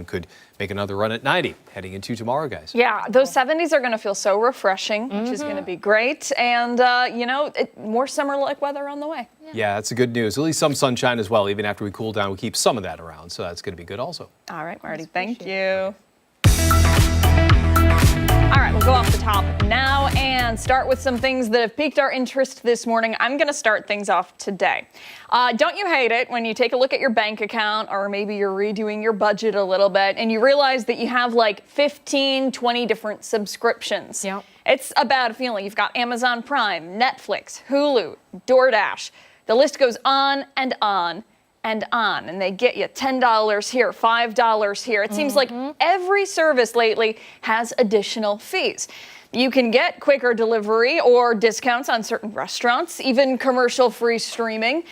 could make another run at 90 heading into tomorrow, guys. Yeah, those 70s are going to feel so refreshing, which is going to be great. And, more summer-like weather on the way. Yeah, that's good news. At least some sunshine as well. Even after we cool down, we keep some of that around. So that's going to be good also. All right, Marty, thank you. All right, we'll go off the top now and start with some things that have piqued our interest this morning. I'm going to start things off today. Don't you hate it when you take a look at your bank account, or maybe you're redoing your budget a little bit and you realize that you have like 15, 20 different subscriptions? Yep. It's a bad feeling. You've got Amazon Prime, Netflix, Hulu, DoorDash. The list goes on and on and on, and they get you $10 here, $5 here. It seems like every service lately has additional fees. You can get quicker delivery or discounts on certain restaurants, even commercial-free streaming.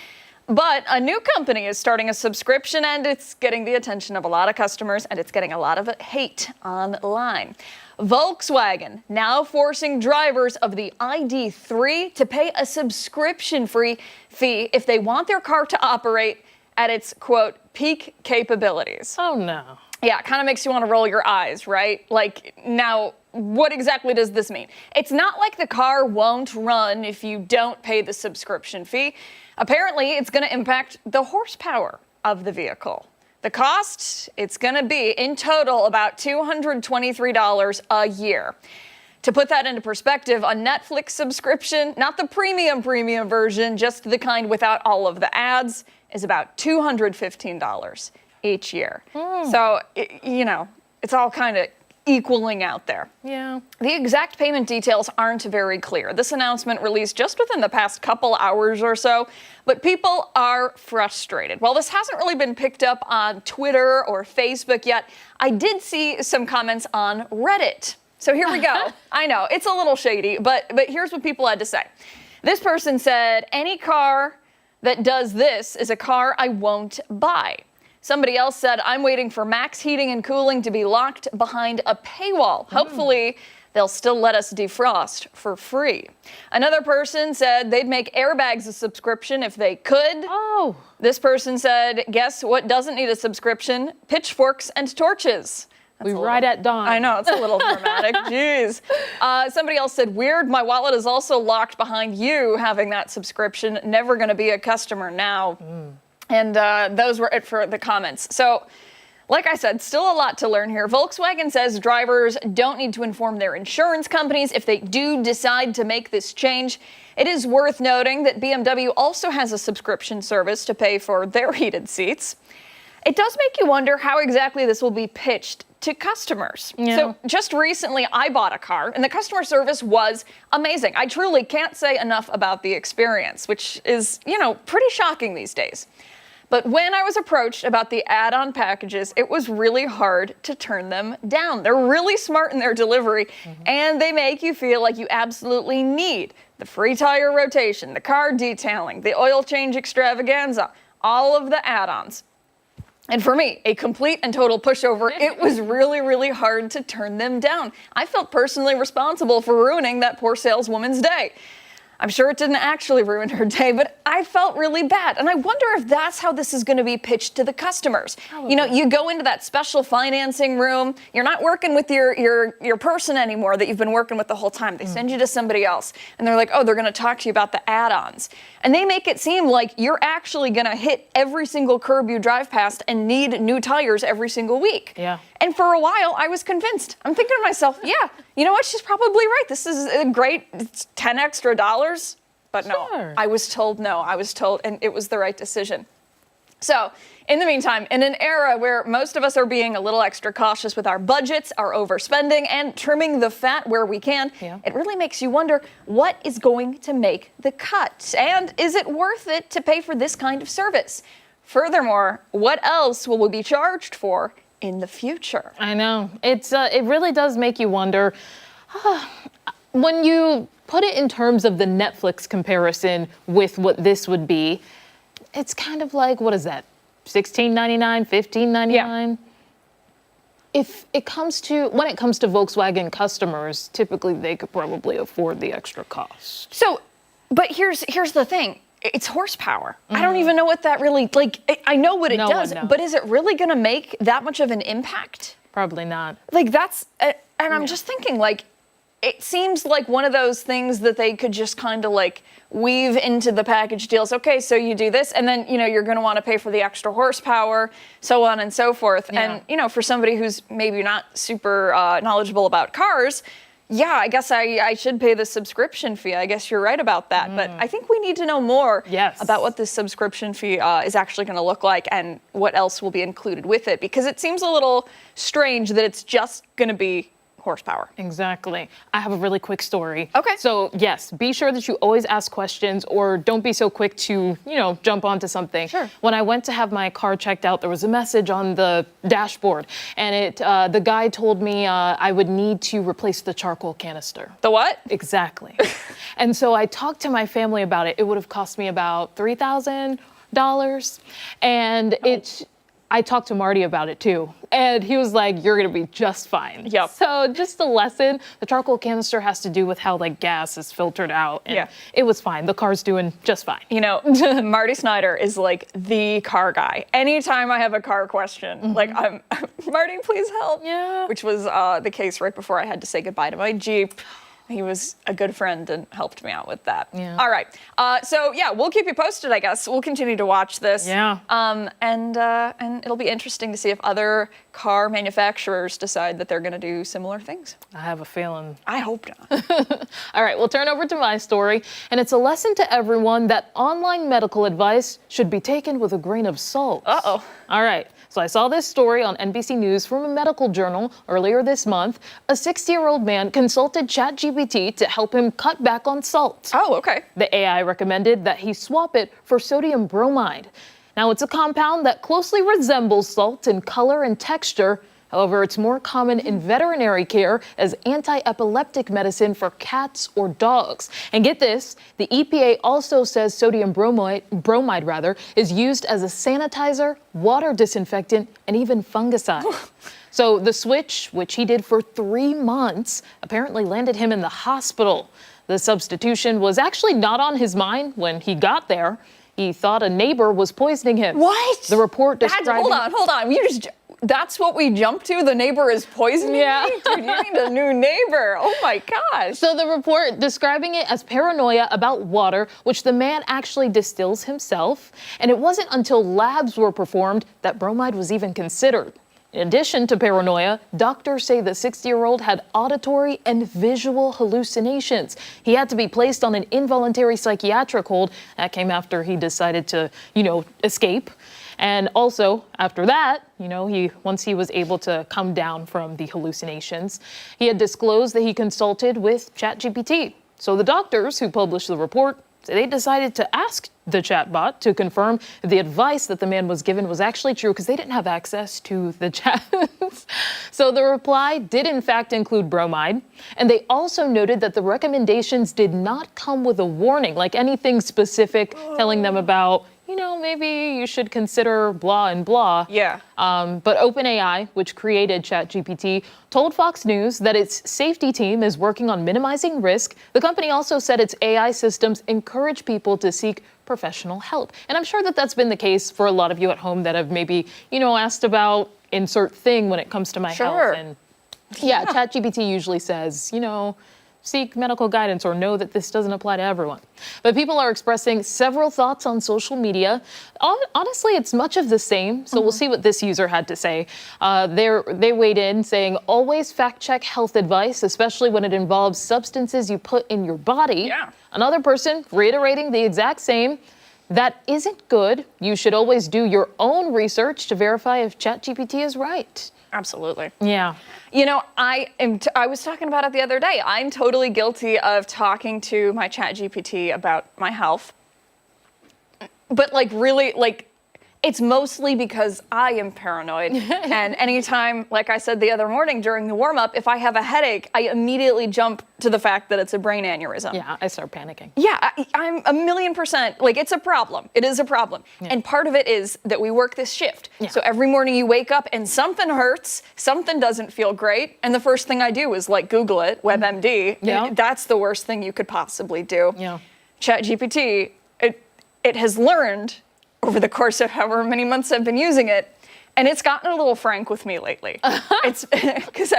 But a new company is starting a subscription, and it's getting the attention of a lot of customers, and it's getting a lot of hate online. Volkswagen now forcing drivers of the ID3 to pay a subscription-free fee if they want their car to operate at its, quote, peak capabilities. Oh, no. Yeah, it kind of makes you want to roll your eyes, right? Like, now, what exactly does this mean? It's not like the car won't run if you don't pay the subscription fee. Apparently, it's going to impact the horsepower of the vehicle. The cost, it's going to be, in total, about $223 a year. To put that into perspective, a Netflix subscription, not the premium version, just the kind without all of the ads, is about $215 each year. So, it's all kind of equaling out there. Yeah. The exact payment details aren't very clear. This announcement released just within the past couple hours or so, but people are frustrated. While this hasn't really been picked up on Twitter or Facebook yet, I did see some comments on Reddit. So here we go. I know, it's a little shady, but here's what people had to say. This person said, any car that does this is a car I won't buy. Somebody else said, I'm waiting for max heating and cooling to be locked behind a paywall. Hopefully, they'll still let us defrost for free. Another person said they'd make airbags a subscription if they could. Oh. This person said, guess what doesn't need a subscription? Pitchforks and torches. We ride at dawn. I know, it's a little dramatic. Jeez. Somebody else said, weird, my wallet is also locked behind you having that subscription. Never going to be a customer now. And those were it for the comments. So, like I said, still a lot to learn here. Volkswagen says drivers don't need to inform their insurance companies if they do decide to make this change. It is worth noting that BMW also has a subscription service to pay for their heated seats. It does make you wonder how exactly this will be pitched to customers. Yeah. So just recently I bought a car and the customer service was amazing. I truly can't say enough about the experience, which is, pretty shocking these days. But when I was approached about the add-on packages, it was really hard to turn them down. They're really smart in their delivery, and they make you feel like you absolutely need the free tire rotation, the car detailing, the oil change extravaganza, all of the add-ons. And for me, a complete and total pushover, it was really, really hard to turn them down. I felt personally responsible for ruining that poor saleswoman's day. I'm sure it didn't actually ruin her day, but I felt really bad. And I wonder if that's how this is going to be pitched to the customers. You go into that special financing room, you're not working with your person anymore that you've been working with the whole time. They send you to somebody else, and they're like, oh, they're going to talk to you about the add-ons. And they make it seem like you're actually going to hit every single curb you drive past and need new tires every single week. Yeah. And for a while, I was convinced. I'm thinking to myself, yeah, you know what? She's probably right. This is a great, it's $10 extra. But no, Sure. I was told no. I was told, and it was the right decision. So, in the meantime, in an era where most of us are being a little extra cautious with our budgets, our overspending, and trimming the fat where we can, it really makes you wonder what is going to make the cut? And is it worth it to pay for this kind of service? Furthermore, what else will we be charged for in the future? I know. It really does make you wonder. When you put it in terms of the Netflix comparison with what this would be, it's kind of like, what is that, $16.99, $15.99? Yeah. When it comes to Volkswagen customers, typically they could probably afford the extra cost. So, but here's the thing. it's horsepower. I don't even know what that really, like, I know what it No does, one knows. but is it really going to make that much of an impact? Probably not. Like, that's, and I'm just thinking, like, it seems like one of those things that they could just kind of like weave into the package deals. Okay, so you do this, and then, you know, you're going to want to pay for the extra horsepower, so on and so forth. Yeah. And, you know, for somebody who's maybe not super knowledgeable about cars, yeah, I guess I should pay the subscription fee. I guess you're right about that. But I think we need to know more about what this subscription fee is actually going to look like and what else will be included with it, because it seems a little strange that it's just going to be horsepower. Exactly. I have a really quick story. Okay. So yes, be sure that you always ask questions, or don't be so quick to, you know, jump onto something. Sure. When I went to have my car checked out, there was a message on the dashboard, and the guy told me I would need to replace the charcoal canister. The what? Exactly. And so I talked to my family about it. It would have cost me about $3,000, and I talked to Marty about it too, and he was like, "You're gonna be just fine." Yep. So just a lesson. The charcoal canister has to do with how like gas is filtered out, and it was fine. The car's doing just fine. You know, Marty Snyder is like the car guy. Anytime I have a car question, like I'm, Marty, please help. Yeah. Which was the case right before I had to say goodbye to my Jeep. He was a good friend and helped me out with that. Yeah. All right. So yeah, we'll keep you posted, I guess. We'll continue to watch this. Yeah. And it'll be interesting to see if other car manufacturers decide that they're going to do similar things. I have a feeling. I hope not. All right, we'll turn over to my story, and it's a lesson to everyone that online medical advice should be taken with a grain of salt. Uh-oh. All right, so I saw this story on NBC News from a medical journal earlier this month. A 60-year-old man consulted ChatGPT to help him cut back on salt. Oh, okay. The AI recommended that he swap it for sodium bromide. Now, it's a compound that closely resembles salt in color and texture. However, it's more common in veterinary care as anti-epileptic medicine for cats or dogs. And get this, the EPA also says sodium bromide is used as a sanitizer, water disinfectant, and even fungicide. So the switch, which he did for 3 months, apparently landed him in the hospital. The substitution was actually not on his mind when he got there. He thought a neighbor was poisoning him. What? The report described. Hold on. That's what we jumped to? The neighbor is poisoning me? Dude, you need a new neighbor. Oh my gosh. So the report describing it as paranoia about water, which the man actually distills himself. And it wasn't until labs were performed that bromide was even considered. In addition to paranoia, doctors say the 60-year-old had auditory and visual hallucinations. He had to be placed on an involuntary psychiatric hold. That came after he decided to, escape. And also, after that, once he was able to come down from the hallucinations, he had disclosed that he consulted with ChatGPT. So the doctors who published the report, they decided to ask the chatbot to confirm the advice that the man was given was actually true, because they didn't have access to the chats. So the reply did in fact include bromide. And they also noted that the recommendations did not come with a warning, like anything specific telling them about, maybe you should consider blah and blah. Yeah. But OpenAI, which created ChatGPT, told Fox News that its safety team is working on minimizing risk. The company also said its AI systems encourage people to seek professional help. And I'm sure that that's been the case for a lot of you at home that have maybe, asked about insert thing when it comes to my health. And yeah, ChatGPT usually says, seek medical guidance or know that this doesn't apply to everyone. But people are expressing several thoughts on social media. Honestly, it's much of the same. So we'll see what this user had to say. They weighed in saying, always fact check health advice, especially when it involves substances you put in your body. Yeah. Another person reiterating the exact same. That isn't good. You should always do your own research to verify if ChatGPT is right. Absolutely. Yeah. I was talking about it the other day. I'm totally guilty of talking to my ChatGPT about my health. But really, it's mostly because I am paranoid. And anytime, like I said the other morning during the warm-up, if I have a headache, I immediately jump to the fact that it's a brain aneurysm. Yeah, I start panicking. Yeah, I'm 1,000,000%, it's a problem. It is a problem. Yeah. And part of it is that we work this shift. Yeah. So every morning you wake up and something hurts, something doesn't feel great, and the first thing I do is Google it, WebMD. Yeah. That's the worst thing you could possibly do. Yeah. ChatGPT, it has learned over the course of however many months I've been using it, and it's gotten a little frank with me lately. It's because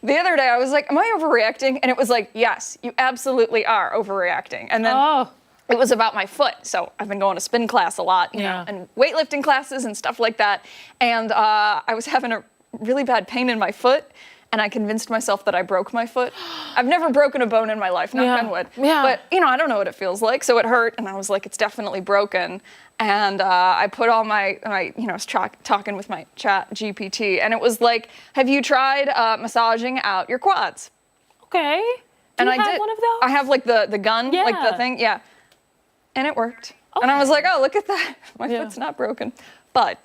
the other day I was like, am I overreacting? And it was like, yes, you absolutely are overreacting. And then it was about my foot. So I've been going to spin class a lot, you know, and weightlifting classes and stuff like that. And I was having a really bad pain in my foot. And I convinced myself that I broke my foot. I've never broken a bone in my life, knock on wood. Yeah. But, you know, I don't know what it feels like. So it hurt, and I was like, it's definitely broken. And I put all my you know, I was talking with my chat GPT, and it was like, have you tried massaging out your quads? Okay. Do And you I have did. one of those? I have like the gun, like the Yeah. thing, yeah. And it worked. And I was like, oh, look at that. My foot's not broken. But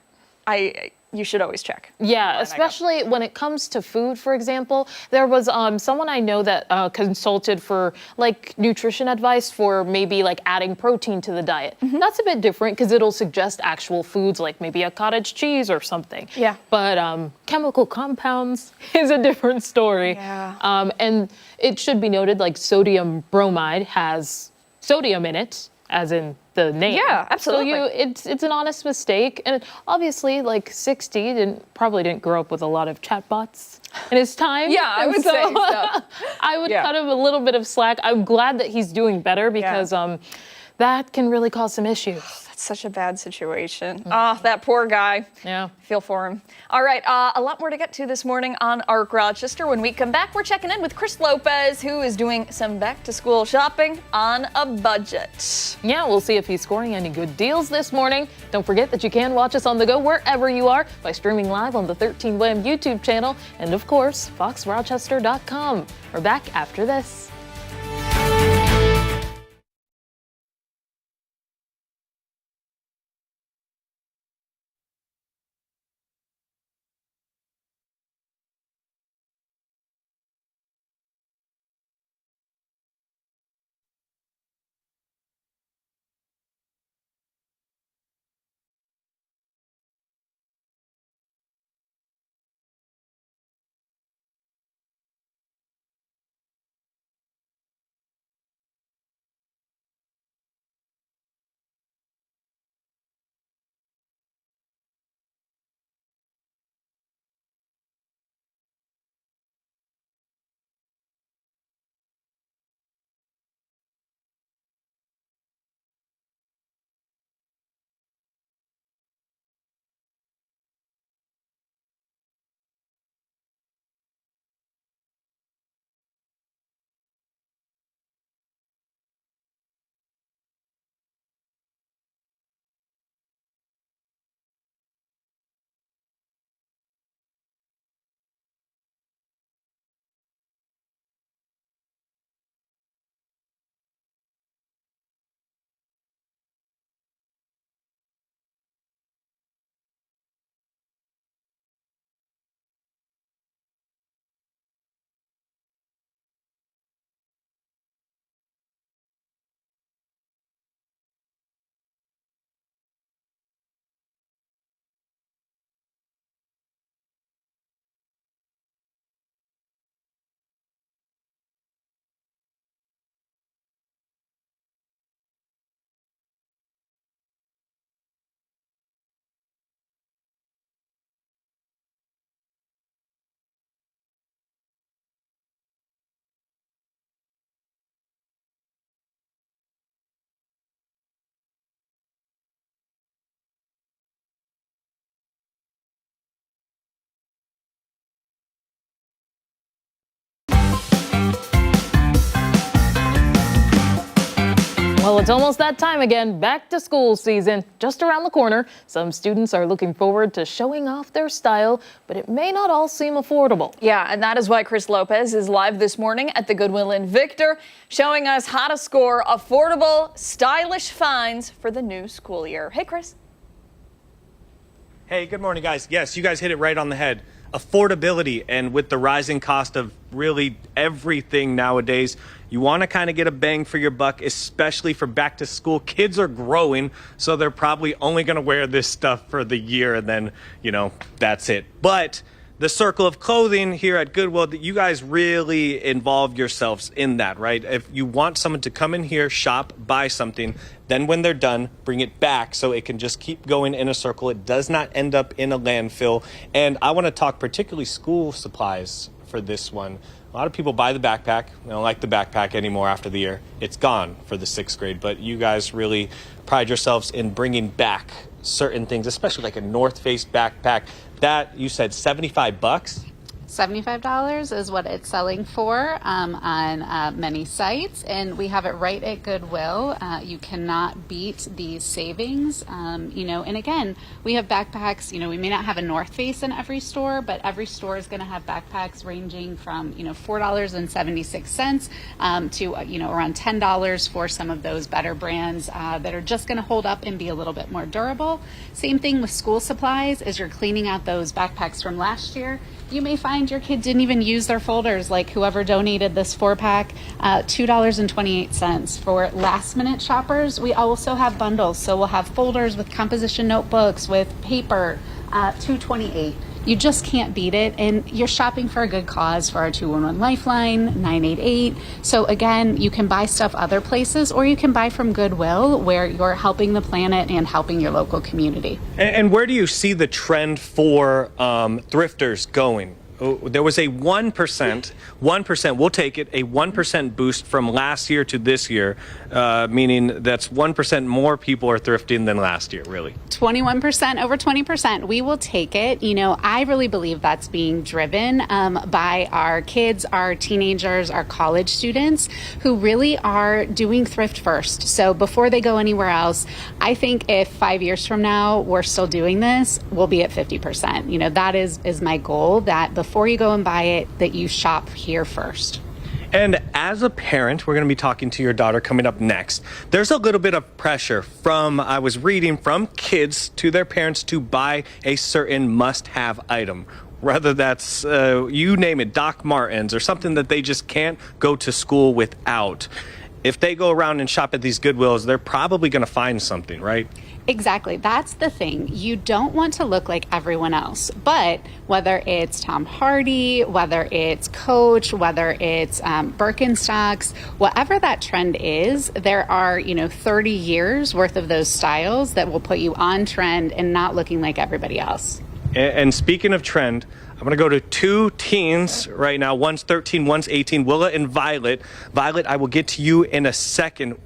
you should always check. Yeah, especially when it comes to food, for example. There was someone I know that consulted for like nutrition advice for maybe like adding protein to the diet. That's a bit different because it'll suggest actual foods like maybe a cottage cheese or something. Yeah. But chemical compounds is a different story. Yeah. And it should be noted like sodium bromide has sodium in it, as in the name. Yeah, absolutely. So it's an honest mistake, and obviously, like 60 probably didn't grow up with a lot of chatbots in his time. Yeah, I and would say so. I would cut him a little bit of slack. I'm glad that he's doing better because that can really cause some issues. That's such a bad situation. Oh, that poor guy. Yeah. I feel for him. All right, a lot more to get to this morning on Arc Rochester. When we come back, we're checking in with Chris Lopez, who is doing some back-to-school shopping on a budget. Yeah, we'll see if he's scoring any good deals this morning. Don't forget that you can watch us on the go wherever you are by streaming live on the 13 WHAM YouTube channel and, of course, foxrochester.com. We're back after this. Well, it's almost that time again, back to school season, just around the corner. Some students are looking forward to showing off their style, but it may not all seem affordable. Yeah, and that is why Chris Lopez is live this morning at the Goodwill in Victor, showing us how to score affordable, stylish finds for the new school year. Hey, Chris. Hey, good morning, guys. Yes, you guys hit it right on the head. Affordability, and with the rising cost of really everything nowadays, you want to kind of get a bang for your buck, especially for back to school. Kids are growing, so they're probably only going to wear this stuff for the year and then, you know, that's it. But the circle of clothing here at Goodwill, that you guys really involve yourselves in that, right? If you want someone to come in here, shop, buy something, then when they're done, bring it back so it can just keep going in a circle. It does not end up in a landfill. And I want to talk particularly school supplies for this one. A lot of people buy the backpack. They don't like the backpack anymore after the year. It's gone for the 6th grade, but you guys really pride yourselves in bringing back certain things, especially like a North Face backpack. That, you said $75? $75 is what it's selling for on many sites, and we have it right at Goodwill. You cannot beat these savings, and again, we have backpacks. We may not have a North Face in every store, but every store is going to have backpacks ranging from $4.76 to around $10 for some of those better brands that are just going to hold up and be a little bit more durable. Same thing with school supplies. As you're cleaning out those backpacks from last year, you may find your kid didn't even use their folders, like whoever donated this 4-pack, $2.28. For last minute shoppers, we also have bundles. So we'll have folders with composition notebooks, with paper, $2.28. You just can't beat it. And you're shopping for a good cause for our 211 Lifeline, 988. So again, you can buy stuff other places, or you can buy from Goodwill, where you're helping the planet and helping your local community. And where do you see the trend for thrifters going? There was a 1%, we'll take it, a 1% boost from last year to this year, meaning that's 1% more people are thrifting than last year, really. 21%, over 20%. We will take it. I really believe that's being driven by our kids, our teenagers, our college students who really are doing thrift first. So before they go anywhere else, I think if 5 years from now we're still doing this, we'll be at 50%. That is my goal, that before you go and buy it, that you shop here first. And as a parent, we're going to be talking to your daughter coming up next. There's a little bit of pressure I was reading, from kids to their parents to buy a certain must-have item. Whether that's, you name it, Doc Martens or something that they just can't go to school without. If they go around and shop at these Goodwills, they're probably going to find something, right? Exactly. That's the thing. You don't want to look like everyone else. But whether it's Tom Hardy, whether it's Coach, whether it's Birkenstocks, whatever that trend is, there are 30 years worth of those styles that will put you on trend and not looking like everybody else. And speaking of trend, I'm going to go to 2 teens right now. One's 13, one's 18, Willa and Violet. Violet, I will get to you in a second.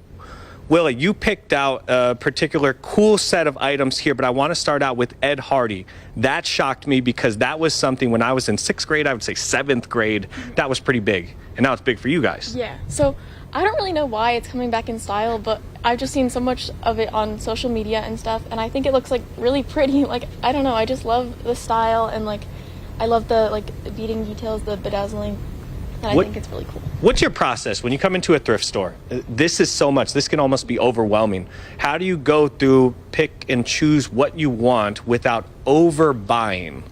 Willa, you picked out a particular cool set of items here, but I want to start out with Ed Hardy. That shocked me because that was something when I was in 6th grade, I would say 7th grade, that was pretty big. And now it's big for you guys. Yeah, so I don't really know why it's coming back in style, but I've just seen so much of it on social media and stuff, and I think it looks really pretty. I don't know, I just love the style, and I love the beading details, the bedazzling, and I think it's really cool. What's your process when you come into a thrift store? This is so much. This can almost be overwhelming. How do you go through, pick and choose what you want without overbuying?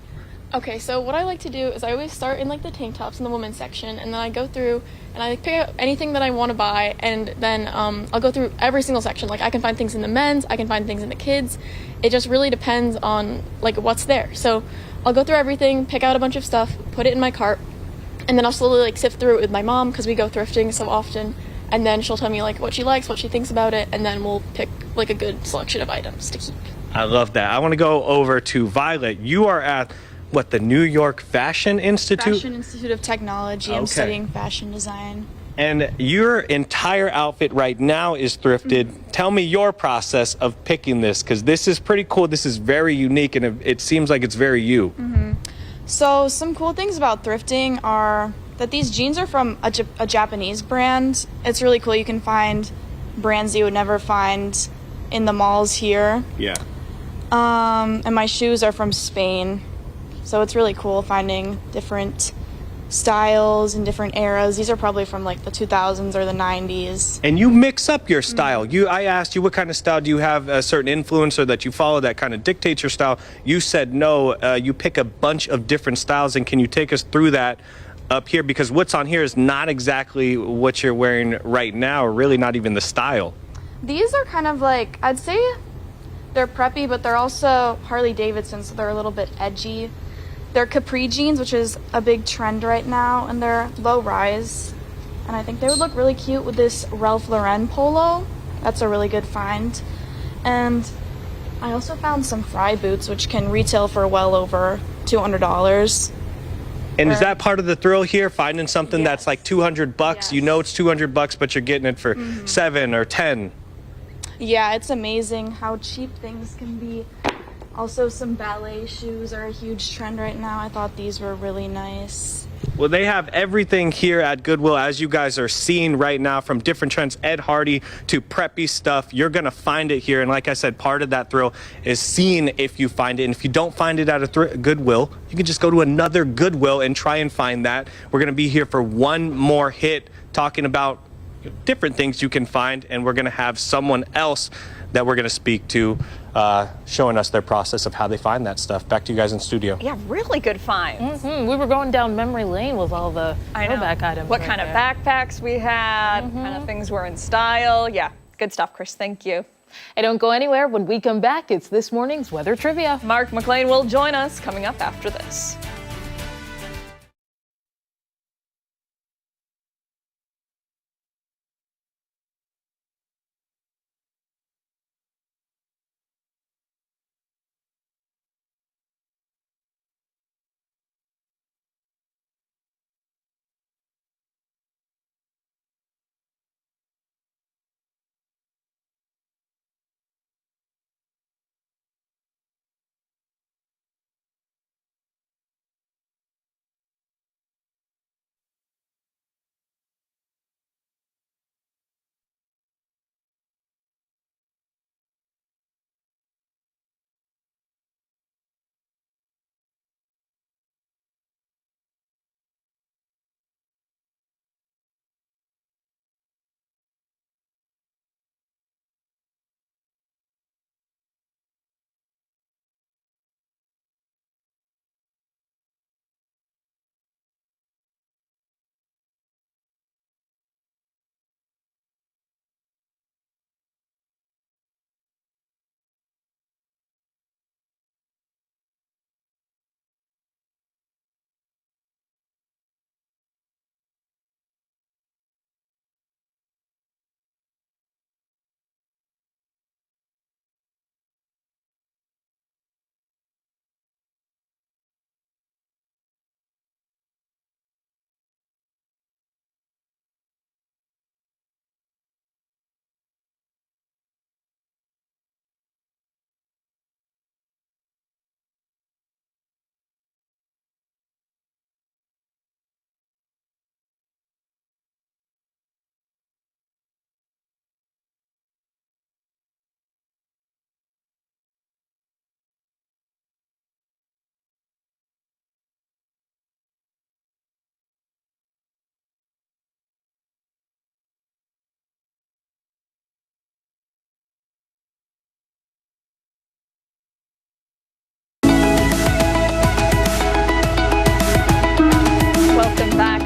Okay, so what I like to do is I always start in the tank tops in the women's section, and then I go through and I pick out anything that I want to buy, and then I'll go through every single section. I can find things in the men's, I can find things in the kids. It just really depends on what's there. So I'll go through everything, pick out a bunch of stuff, put it in my cart, and then I'll slowly sift through it with my mom, because we go thrifting so often, and then she'll tell me what she likes, what she thinks about it, and then we'll pick a good selection of items to keep. I love that. I want to go over to Violet. You are at the New York Fashion Institute? Fashion Institute of Technology. I'm studying fashion design. And your entire outfit right now is thrifted. Tell me your process of picking this, because this is pretty cool. This is very unique, and it seems like it's very you. So some cool things about thrifting are that these jeans are from a Japanese brand. It's really cool. You can find brands that you would never find in the malls here. Yeah. And my shoes are from Spain. So it's really cool finding different styles and different eras. These are probably from the 2000s or the 90s. And you mix up your style. I asked you what kind of style do you have, a certain influencer that you follow that kind of dictates your style. You said no, you pick a bunch of different styles, and can you take us through that up here? Because what's on here is not exactly what you're wearing right now, or really not even the style. These are kind of I'd say they're preppy, but they're also Harley Davidson, so they're a little bit edgy. they're capri jeans, which is a big trend right now, and they're low rise. And I think they would look really cute with this Ralph Lauren polo. That's a really good find. And I also found some Fry boots, which can retail for well over $200. And is that part of the thrill here, finding something that's like 200 bucks? Yes. You know it's 200 bucks, but you're getting it for 7 or 10. Yeah, it's amazing how cheap things can be. Also, some ballet shoes are a huge trend right now. I thought these were really nice. Well, they have everything here at Goodwill, as you guys are seeing right now, from different trends, Ed Hardy to preppy stuff. You're going to find it here. And like I said, part of that thrill is seeing if you find it. And if you don't find it at a Goodwill, you can just go to another Goodwill and try and find that. We're going to be here for one more hit, talking about different things you can find. And we're going to have someone else that we're going to speak to, showing us their process of how they find that stuff. Back to you guys in studio. Yeah, really good finds. We were going down memory lane with all the throwback items. What right kind of there. backpacks we had, kind of things were in style. Yeah, good stuff, Chris. Thank you. Hey, don't go anywhere. When we come back, it's this morning's weather trivia. Mark McLean will join us coming up after this.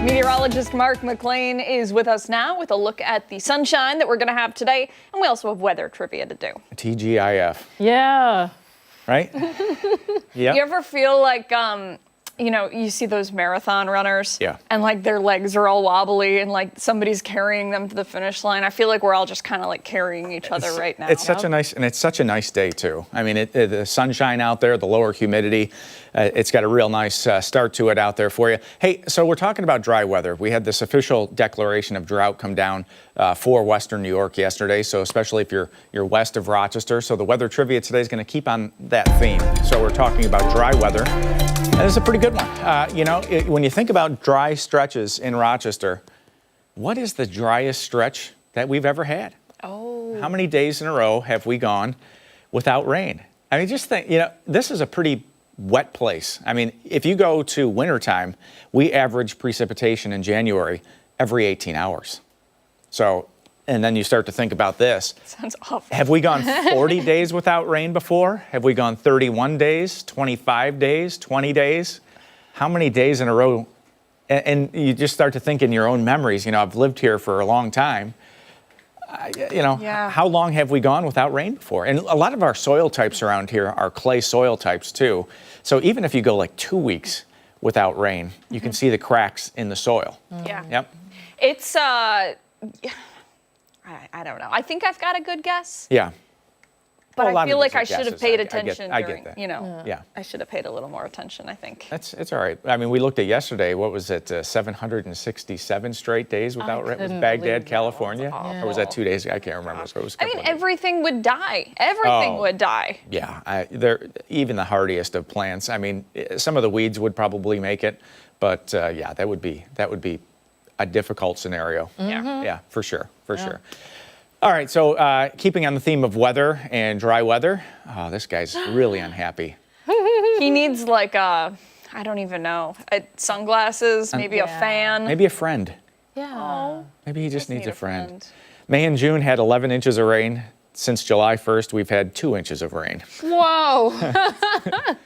Meteorologist Mark McLean is with us now with a look at the sunshine that we're going to have today. And we also have weather trivia to do. TGIF, Yeah. right? Yeah. You ever feel like, you know, you see those marathon runners? Yeah. And like their legs are all wobbly and like somebody's carrying them to the finish line. I feel like we're all just kind of like carrying each other right now. It's such a nice day too. I mean, the sunshine out there, the lower humidity, it's got a real nice start to it out there for you. Hey, so we're talking about dry weather. We had this official declaration of drought come down for Western New York yesterday. So especially if you're west of Rochester. So the weather trivia today is going to keep on that theme. So we're talking about dry weather. And it's a pretty good one. You know, when you think about dry stretches in Rochester, what is the driest stretch that we've ever had? Oh. How many days in a row have we gone without rain? I mean, just think, you know, this is a pretty wet place. I mean, if you go to wintertime, we average precipitation in January every 18 hours. So, and then you start to think about this. Sounds awful. Have we gone 40 days without rain before? Have we gone 31 days, 25 days, 20 days? How many days in a row? And you just start to think in your own memories. You know, I've lived here for a long time. Yeah. how long have we gone without rain before? And a lot of our soil types around here are clay soil types too. So even if you go like 2 weeks without rain, you can see the cracks in the soil. Yeah. Yep. It's I don't know. I think I've got a good guess, Yeah. but Well, a lot I of feel like these are I should have guesses. paid I get- attention I get during, that. Yeah. I should have paid a little more attention, I think. It's all right. I mean, we looked at yesterday. What was it? 767 straight days without rain. Was couldn't Baghdad, believe that. California, That's or was that 2 days ago? I can't remember. So it was a I mean, couple of days. everything would die. Everything Oh. would die. Yeah, even the hardiest of plants. I mean, some of the weeds would probably make it, but yeah, that would be a difficult scenario. Yeah, for sure, for sure. All right, so keeping on the theme of weather and dry weather, oh, this guy's really unhappy. He needs like I don't even know, sunglasses, maybe a fan. Maybe a friend. Yeah. Maybe he just needs need a a friend. friend. May and June had 11 inches of rain. Since July 1st, we've had 2 inches of rain. Whoa.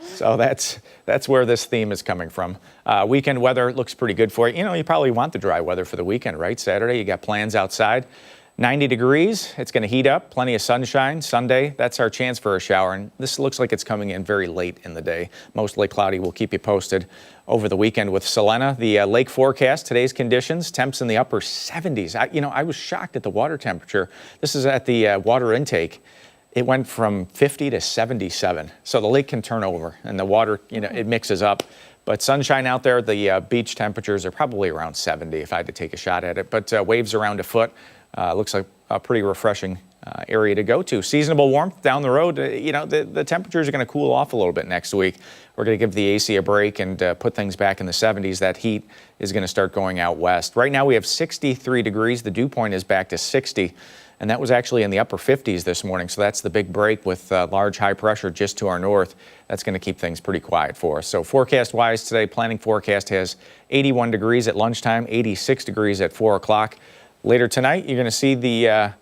So that's where this theme is coming from. Weekend weather looks pretty good for you. You know, you probably want the dry weather for the weekend, right? Saturday, you got plans outside. 90 degrees, it's going to heat up, plenty of sunshine. Sunday, that's our chance for a shower, and this looks like it's coming in very late in the day. Mostly cloudy. We'll keep you posted over the weekend with Selena. The lake forecast, today's conditions, temps in the upper 70s. I was shocked at the water temperature. This is at the water intake. It went from 50 to 77. So the lake can turn over, and the water, it mixes up. But sunshine out there, the beach temperatures are probably around 70 if I had to take a shot at it. But waves around a foot. Looks like a pretty refreshing area to go to. Seasonable warmth down the road. The temperatures are going to cool off a little bit next week. We're going to give the AC a break and put things back in the 70s. That heat is going to start going out west. Right now we have 63 degrees. The dew point is back to 60. And that was actually in the upper 50s this morning. So that's the big break with large high pressure just to our north. That's going to keep things pretty quiet for us. So forecast-wise today, planning forecast has 81 degrees at lunchtime, 86 degrees at 4 o'clock. Later tonight, you're going to see the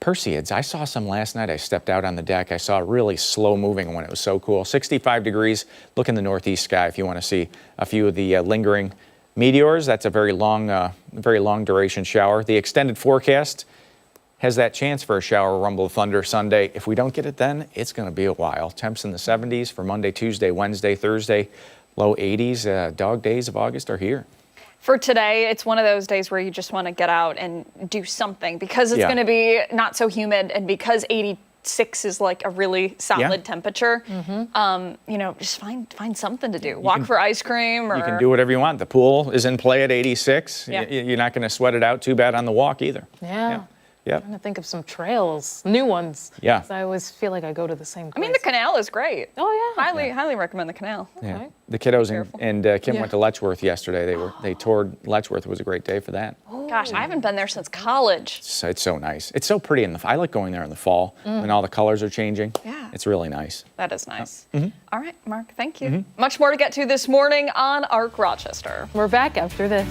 Perseids. I saw some last night. I stepped out on the deck. I saw a really slow moving one. It was so cool. 65 degrees. Look in the northeast sky if you want to see a few of the lingering meteors. That's a very long duration shower. The extended forecast has that chance for a shower, rumble of thunder Sunday. If we don't get it then, it's going to be a while. Temps in the 70s for Monday, Tuesday, Wednesday, Thursday. Low 80s. Dog days of August are here. For today, it's one of those days where you just want to get out and do something because it's Yeah. going to be not so humid, and because 86 is like a really solid temperature. Just find something to do. Walk for ice cream, or You can do whatever you want. The pool is in play at 86. Yeah. You're not going to sweat it out too bad on the walk either. Yeah. Yep. Trying to think of some trails, new ones. Yeah. 'Cause I always feel like I go to the same place. I mean, the canal is great. Oh, yeah. Highly recommend the canal. Yeah. Okay. The kiddos Careful. and Kim went to Letchworth yesterday. They toured Letchworth. It was a great day for that. Gosh, I haven't been there since college. It's so nice. It's so pretty I like going there in the fall when all the colors are changing. Yeah. It's really nice. That is nice. All right, Mark, thank you. Much more to get to this morning on ARC Rochester. We're back after this.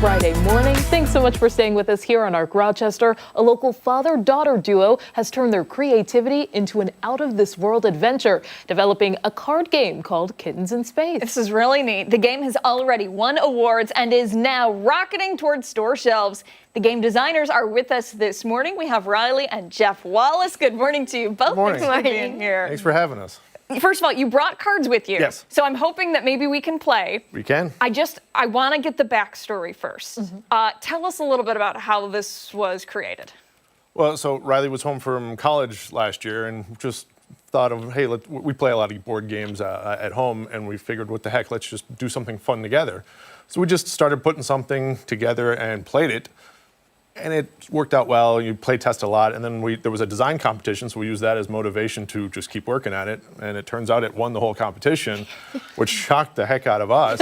Friday morning. Thanks so much for staying with us here on Arc Rochester. A local father-daughter duo has turned their creativity into an out-of-this-world adventure, developing a card game called Kittens in Space. This is really neat. The game has already won awards and is now rocketing towards store shelves. The game designers are with us this morning. We have Riley and Jeff Wallace. Good morning to you both. Good morning. Thanks for being here. Thanks for having us. First of all, you brought cards with you. Yes. So I'm hoping that maybe we can play. We can. I want to get the backstory first. Tell us a little bit about how this was created. Well, so Riley was home from college last year and just thought of, hey, we play a lot of board games at home, and we figured, what the heck, let's just do something fun together. So we just started putting something together and played it. And it worked out well. You play test a lot, and then there was a design competition, so we used that as motivation to just keep working at it. And it turns out it won the whole competition, which shocked the heck out of us.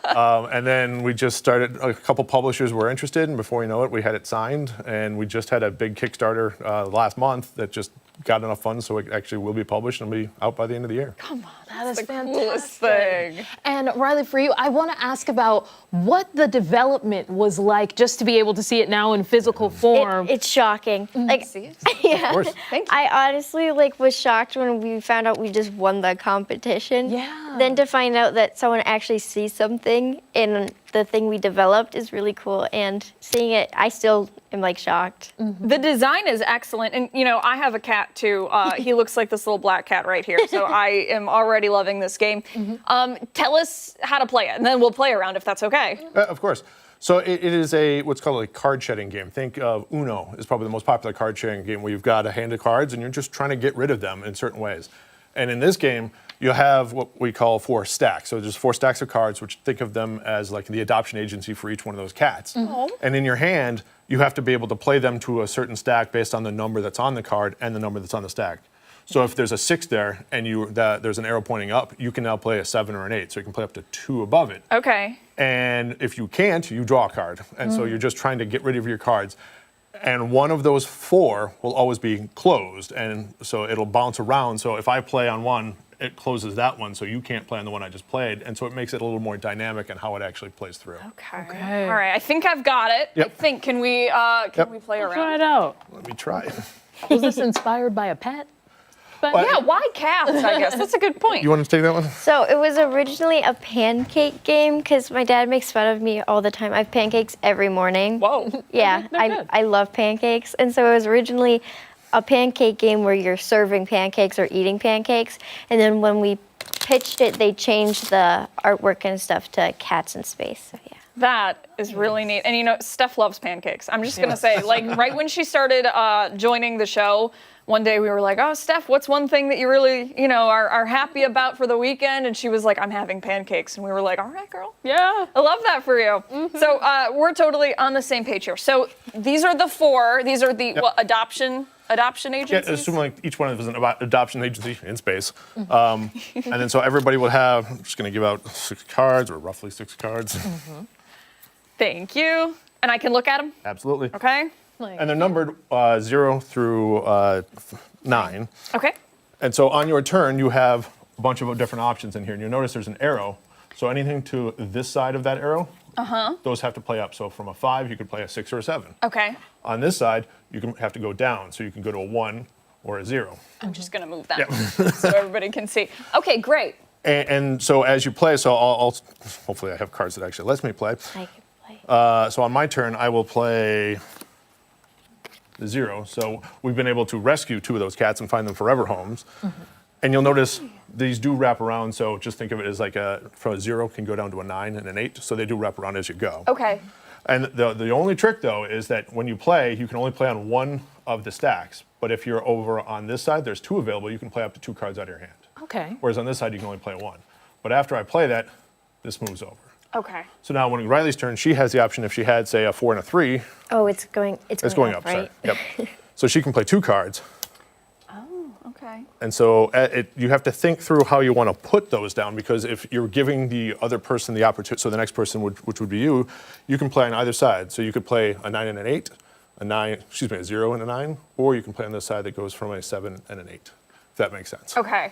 And then we just started. A couple publishers were interested, and before you know it, we had it signed. And we just had a big Kickstarter last month that just got enough funds, so it actually will be published and be out by the end of the year. Come on, that is the fantastic. coolest thing. And Riley, for you, I want to ask about what the development was like, just to be able to see it now in physical form. It's shocking. Like, Yeah. Of course. Thank you. I honestly was shocked when we found out we just won the competition. Yeah. Then to find out that someone actually sees something in the thing we developed is really cool. And seeing it, I still am shocked. The design is excellent. And, I have a cat too. He looks like this little black cat right here. So I am already loving this game. Tell us how to play it, and then we'll play around if that's okay. Of course. So it is what's called a card shedding game. Think of Uno is probably the most popular card shedding game, where you've got a hand of cards and you're just trying to get rid of them in certain ways. And in this game, you have what we call 4 stacks. So there's 4 stacks of cards, which think of them as like the adoption agency for each one of those cats. And in your hand, you have to be able to play them to a certain stack based on the number that's on the card and the number that's on the stack. So if there's a 6 there and there's an arrow pointing up, you can now play a 7 or an 8. So you can play up to 2 above it. Okay. And if you can't, you draw a card. And so you're just trying to get rid of your cards. And one of those 4 will always be closed. And so it'll bounce around. So if I play on one, it closes that one, so you can't play on the one I just played. And so it makes it a little more dynamic in how it actually plays through. Okay. All right. I think I've got it. Yep. I think. Can we play around? Try it out. Let me try. Was this inspired by a pet? But Yeah, why cats, I guess? That's a good point. You want to take that one? So it was originally a pancake game because my dad makes fun of me all the time. I have pancakes every morning. Whoa. Yeah, I love pancakes. And so it was originally a pancake game where you're serving pancakes or eating pancakes. And then when we pitched it, they changed the artwork and stuff to cats in space. So yeah. That is really neat. And Steph loves pancakes. I'm just going to say, right when she started joining the show, one day we were like, oh, Steph, what's one thing that you really, are happy about for the weekend? And she was like, I'm having pancakes. And we were like, all right, girl. yeah. I love that for you. So we're totally on the same page here. So these are the 4. These are the adoption agencies? Yeah, assume each one of them is an adoption agency in space. And then so everybody will have, I'm just going to give out 6 cards, or roughly 6 cards. Thank you. And I can look at them? Absolutely. Okay. And they're numbered 0 through 9. Okay. And so on your turn, you have a bunch of different options in here. And you'll notice there's an arrow. So anything to this side of that arrow, those have to play up. So from a 5, you could play a 6 or a 7. Okay. On this side, you can have to go down. So you can go to a 1 or a 0. I'm just going to move that so everybody can see. Okay, great. And so as you play, so I'll hopefully I have cards that actually lets me play. I can play. So on my turn, I will play the 0. So we've been able to rescue 2 of those cats and find them forever homes. And you'll notice these do wrap around. So just think of it as from a 0 can go down to a 9 and an 8. So they do wrap around as you go. Okay. And the only trick, though, is that when you play, you can only play on one of the stacks. But if you're over on this side, there's 2 available. You can play up to 2 cards out of your hand. Okay. Whereas on this side, you can only play 1. But after I play that, this moves over. Okay. So now when Riley's turn, she has the option, if she had, say, a 4 and a 3. Oh, it's going up, right? Sorry. Yep. So she can play 2 cards. Oh, okay. And so you have to think through how you want to put those down, because if you're giving the other person the opportunity, so the next person, which would be you can play on either side. So you could play a 9 and an 8, a 0 and a 9, or you can play on this side that goes from a 7 and an 8, if that makes sense. Okay.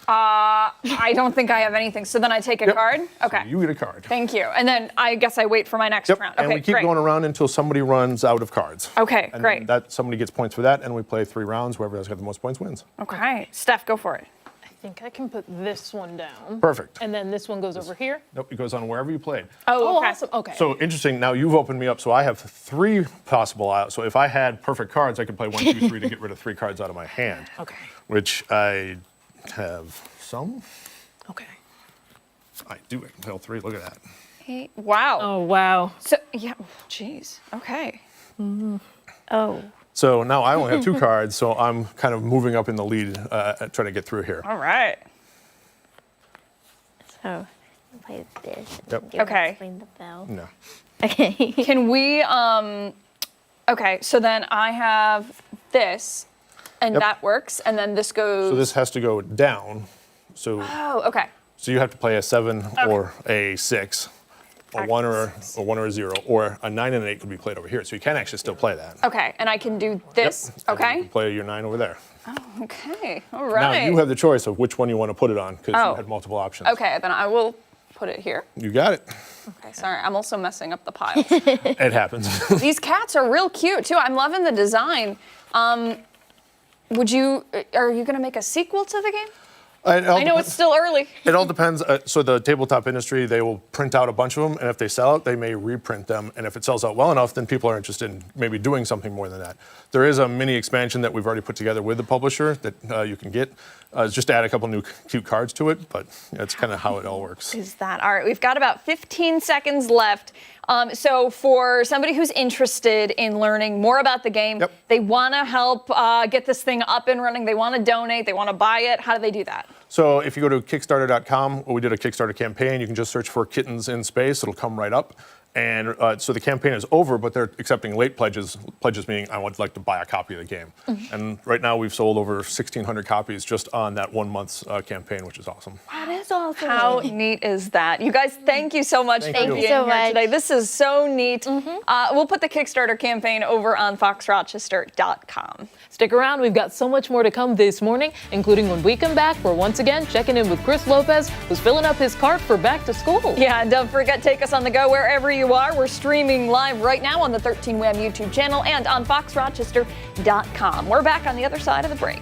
I don't think I have anything. So then I take a Yep. card? So Okay. you get a card. Thank you. And then I guess I wait for my next Yep. round. Okay, And we keep great. going around until somebody runs out of cards. Okay, And great. then somebody gets points for that, and we play 3 rounds. Whoever has got the most points wins. Okay. Steph, go for it. I think I can put this one down. Perfect. And then this one goes over here. Nope, it goes on wherever you played. Oh, okay. awesome. Okay. So interesting. Now you've opened me up, so I have 3 possible out. So if I had perfect cards, I could play 1, 2, 3 to get rid of 3 cards out of my hand. Okay. Which I have some. Okay. I do. I can play all 3. Look at that. Hey, wow. Oh, wow. So, yeah, geez. Okay. Oh. So now I only have 2 cards, so I'm kind of moving up in the lead, trying to get through here. All right. So play this. Yep. Give Okay. Explain the bell. No. Okay. Can we, okay, so then I have this, and Yep. that works, and then this goes. So this has to go down. So Oh, okay. so you have to play a 7 or a 6, a 1 or a 1 or a 0, or a 9 and an 8 could be played over here. So you can actually still play that. Okay, and I can do this. Yep. And then you Okay. can play your 9 over there. Okay. All Now right. you have the choice of which one you want to put it on because Oh. you had multiple options. Okay, then I will put it here. You got it. Okay, sorry, I'm also messing up the piles. It happens. These cats are real cute too. I'm loving the design. Are you gonna make a sequel to the game? I know it's still early. It all depends. So the tabletop industry, they will print out a bunch of them, and if they sell out, they may reprint them. And if it sells out well enough, then people are interested in maybe doing something more than that. There is a mini expansion that we've already put together with the publisher that you can get. Just to add a couple new cute cards to it, but that's kind of how it all works. Is that all right? We've got about 15 seconds left. So for somebody who's interested in learning more about the game, Yep. they want to help get this thing up and running. They want to donate. They want to buy it. How do they do that? So if you go to Kickstarter.com, we did a Kickstarter campaign. You can just search for Kittens in Space. It'll come right up. And so the campaign is over, but they're accepting late pledges. Pledges meaning I would like to buy a copy of the game. And right now we've sold over 1,600 copies just on that 1 month's campaign, which is awesome. That is awesome. How neat is that? You guys, thank you so much Thank for you. being Thank you so here much. today. This is so neat. We'll put the Kickstarter campaign over on foxrochester.com. Stick around. We've got so much more to come this morning, including when we come back, we're once again checking in with Chris Lopez, who's filling up his cart for back to school. Yeah, and don't forget, take us on the go wherever you are. We're streaming live right now on the 13 Wham YouTube channel and on foxrochester.com. We're back on the other side of the break.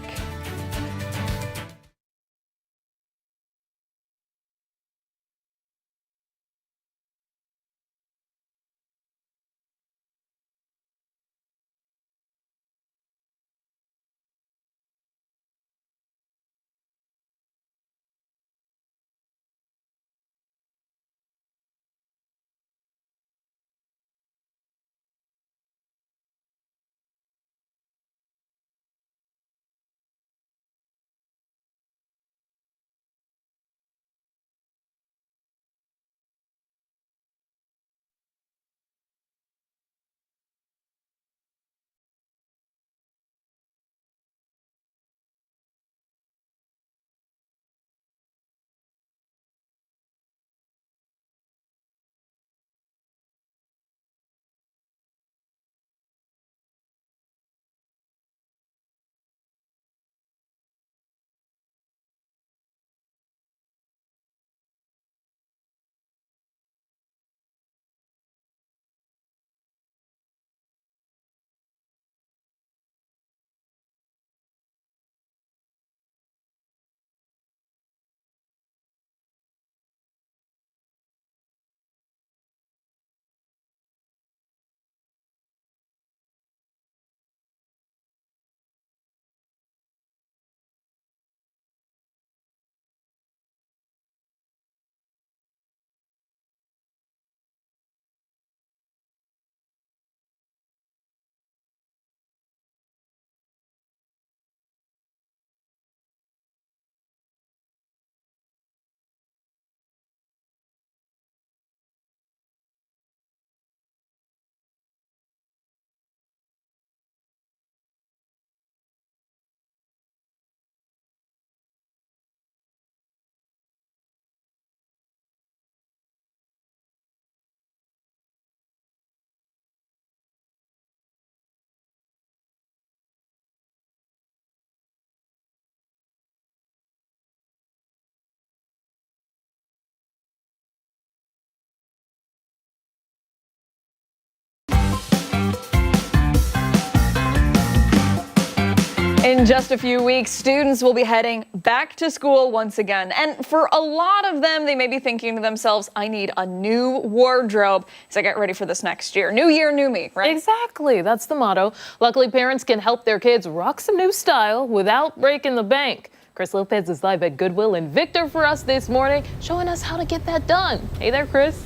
In just a few weeks, students will be heading back to school once again. And for a lot of them, they may be thinking to themselves, I need a new wardrobe as I get ready for this next year. New year, new me, right? Exactly. That's the motto. Luckily, parents can help their kids rock some new style without breaking the bank. Chris Lopez is live at Goodwill in Victor for us this morning, showing us how to get that done. Hey there, Chris.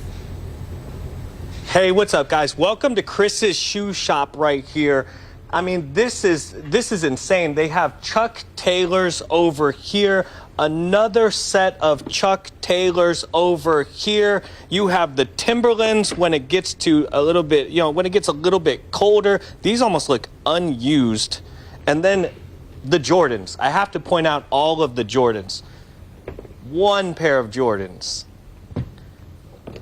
Hey, what's up, guys? Welcome to Chris's shoe shop right here. I mean, this is insane. They have Chuck Taylors over here, another set of Chuck Taylors over here. You have the Timberlands when it gets to a little bit, when it gets a little bit colder. These almost look unused. And then the Jordans. I have to point out all of the Jordans. One pair of Jordans.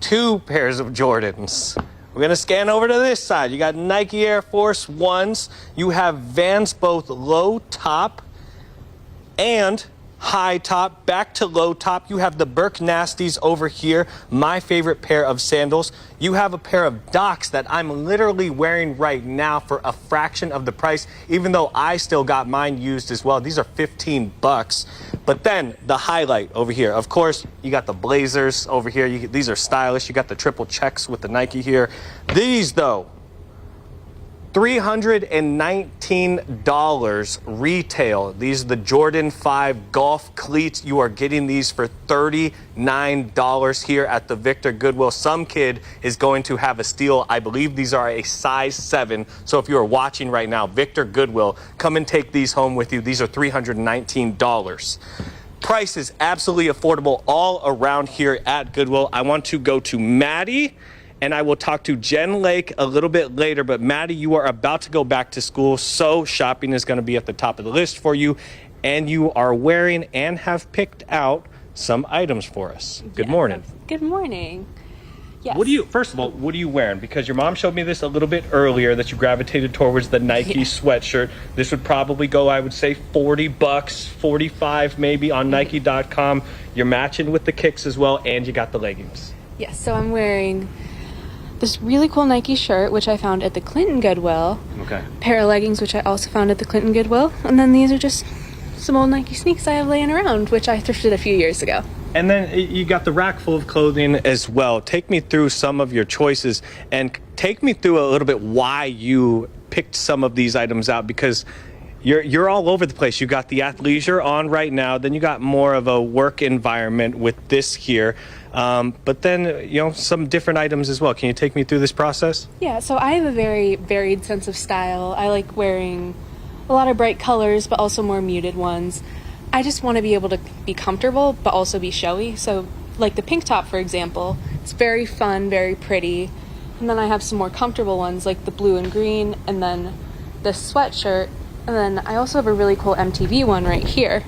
Two pairs of Jordans. We're going to scan over to this side. You got Nike Air Force Ones. You have Vans, both low top and high top, back to low top. You have the Burke Nasties over here, my favorite pair of sandals. You have a pair of Docs that I'm literally wearing right now for a fraction of the price, even though I still got mine used as well. These are 15 bucks. But then the highlight over here, of course, you got the Blazers over here. These are stylish. You got the triple checks with the Nike here. These, though, $319 retail. These are the Jordan 5 golf cleats. You are getting these for $39 here at the Victor Goodwill. Some kid is going to have a steal. I believe these are a size 7. So if you are watching right now, Victor Goodwill, come and take these home with you. These are $319. Price is absolutely affordable all around here at Goodwill. I want to go to Maddie, and I will talk to Jen Lake a little bit later. But Maddie, you are about to go back to school, so shopping is going to be at the top of the list for you. And you are wearing and have picked out some items for us. Good morning. Good morning. Yes. First of all, what are you wearing? Because your mom showed me this a little bit earlier, that you gravitated towards the Nike sweatshirt. This would probably go, I would say, 40 bucks, 45 maybe on Nike.com. You're matching with the kicks as well, and you got the leggings. Yes, so I'm wearing this really cool Nike shirt, which I found at the Clinton Goodwill. Okay. Pair of leggings, which I also found at the Clinton Goodwill. And then these are just some old Nike sneaks I have laying around, which I thrifted a few years ago. And then you got the rack full of clothing as well. Take me through some of your choices and take me through a little bit why you picked some of these items out, because you're all over the place. You got the athleisure on right now, then you got more of a work environment with this here. But then, some different items as well. Can you take me through this process? Yeah, so I have a very varied sense of style. I like wearing a lot of bright colors, but also more muted ones. I just want to be able to be comfortable, but also be showy. So, like the pink top, for example, it's very fun, very pretty. And then I have some more comfortable ones, like the blue and green, and then this sweatshirt. And then I also have a really cool MTV one right here.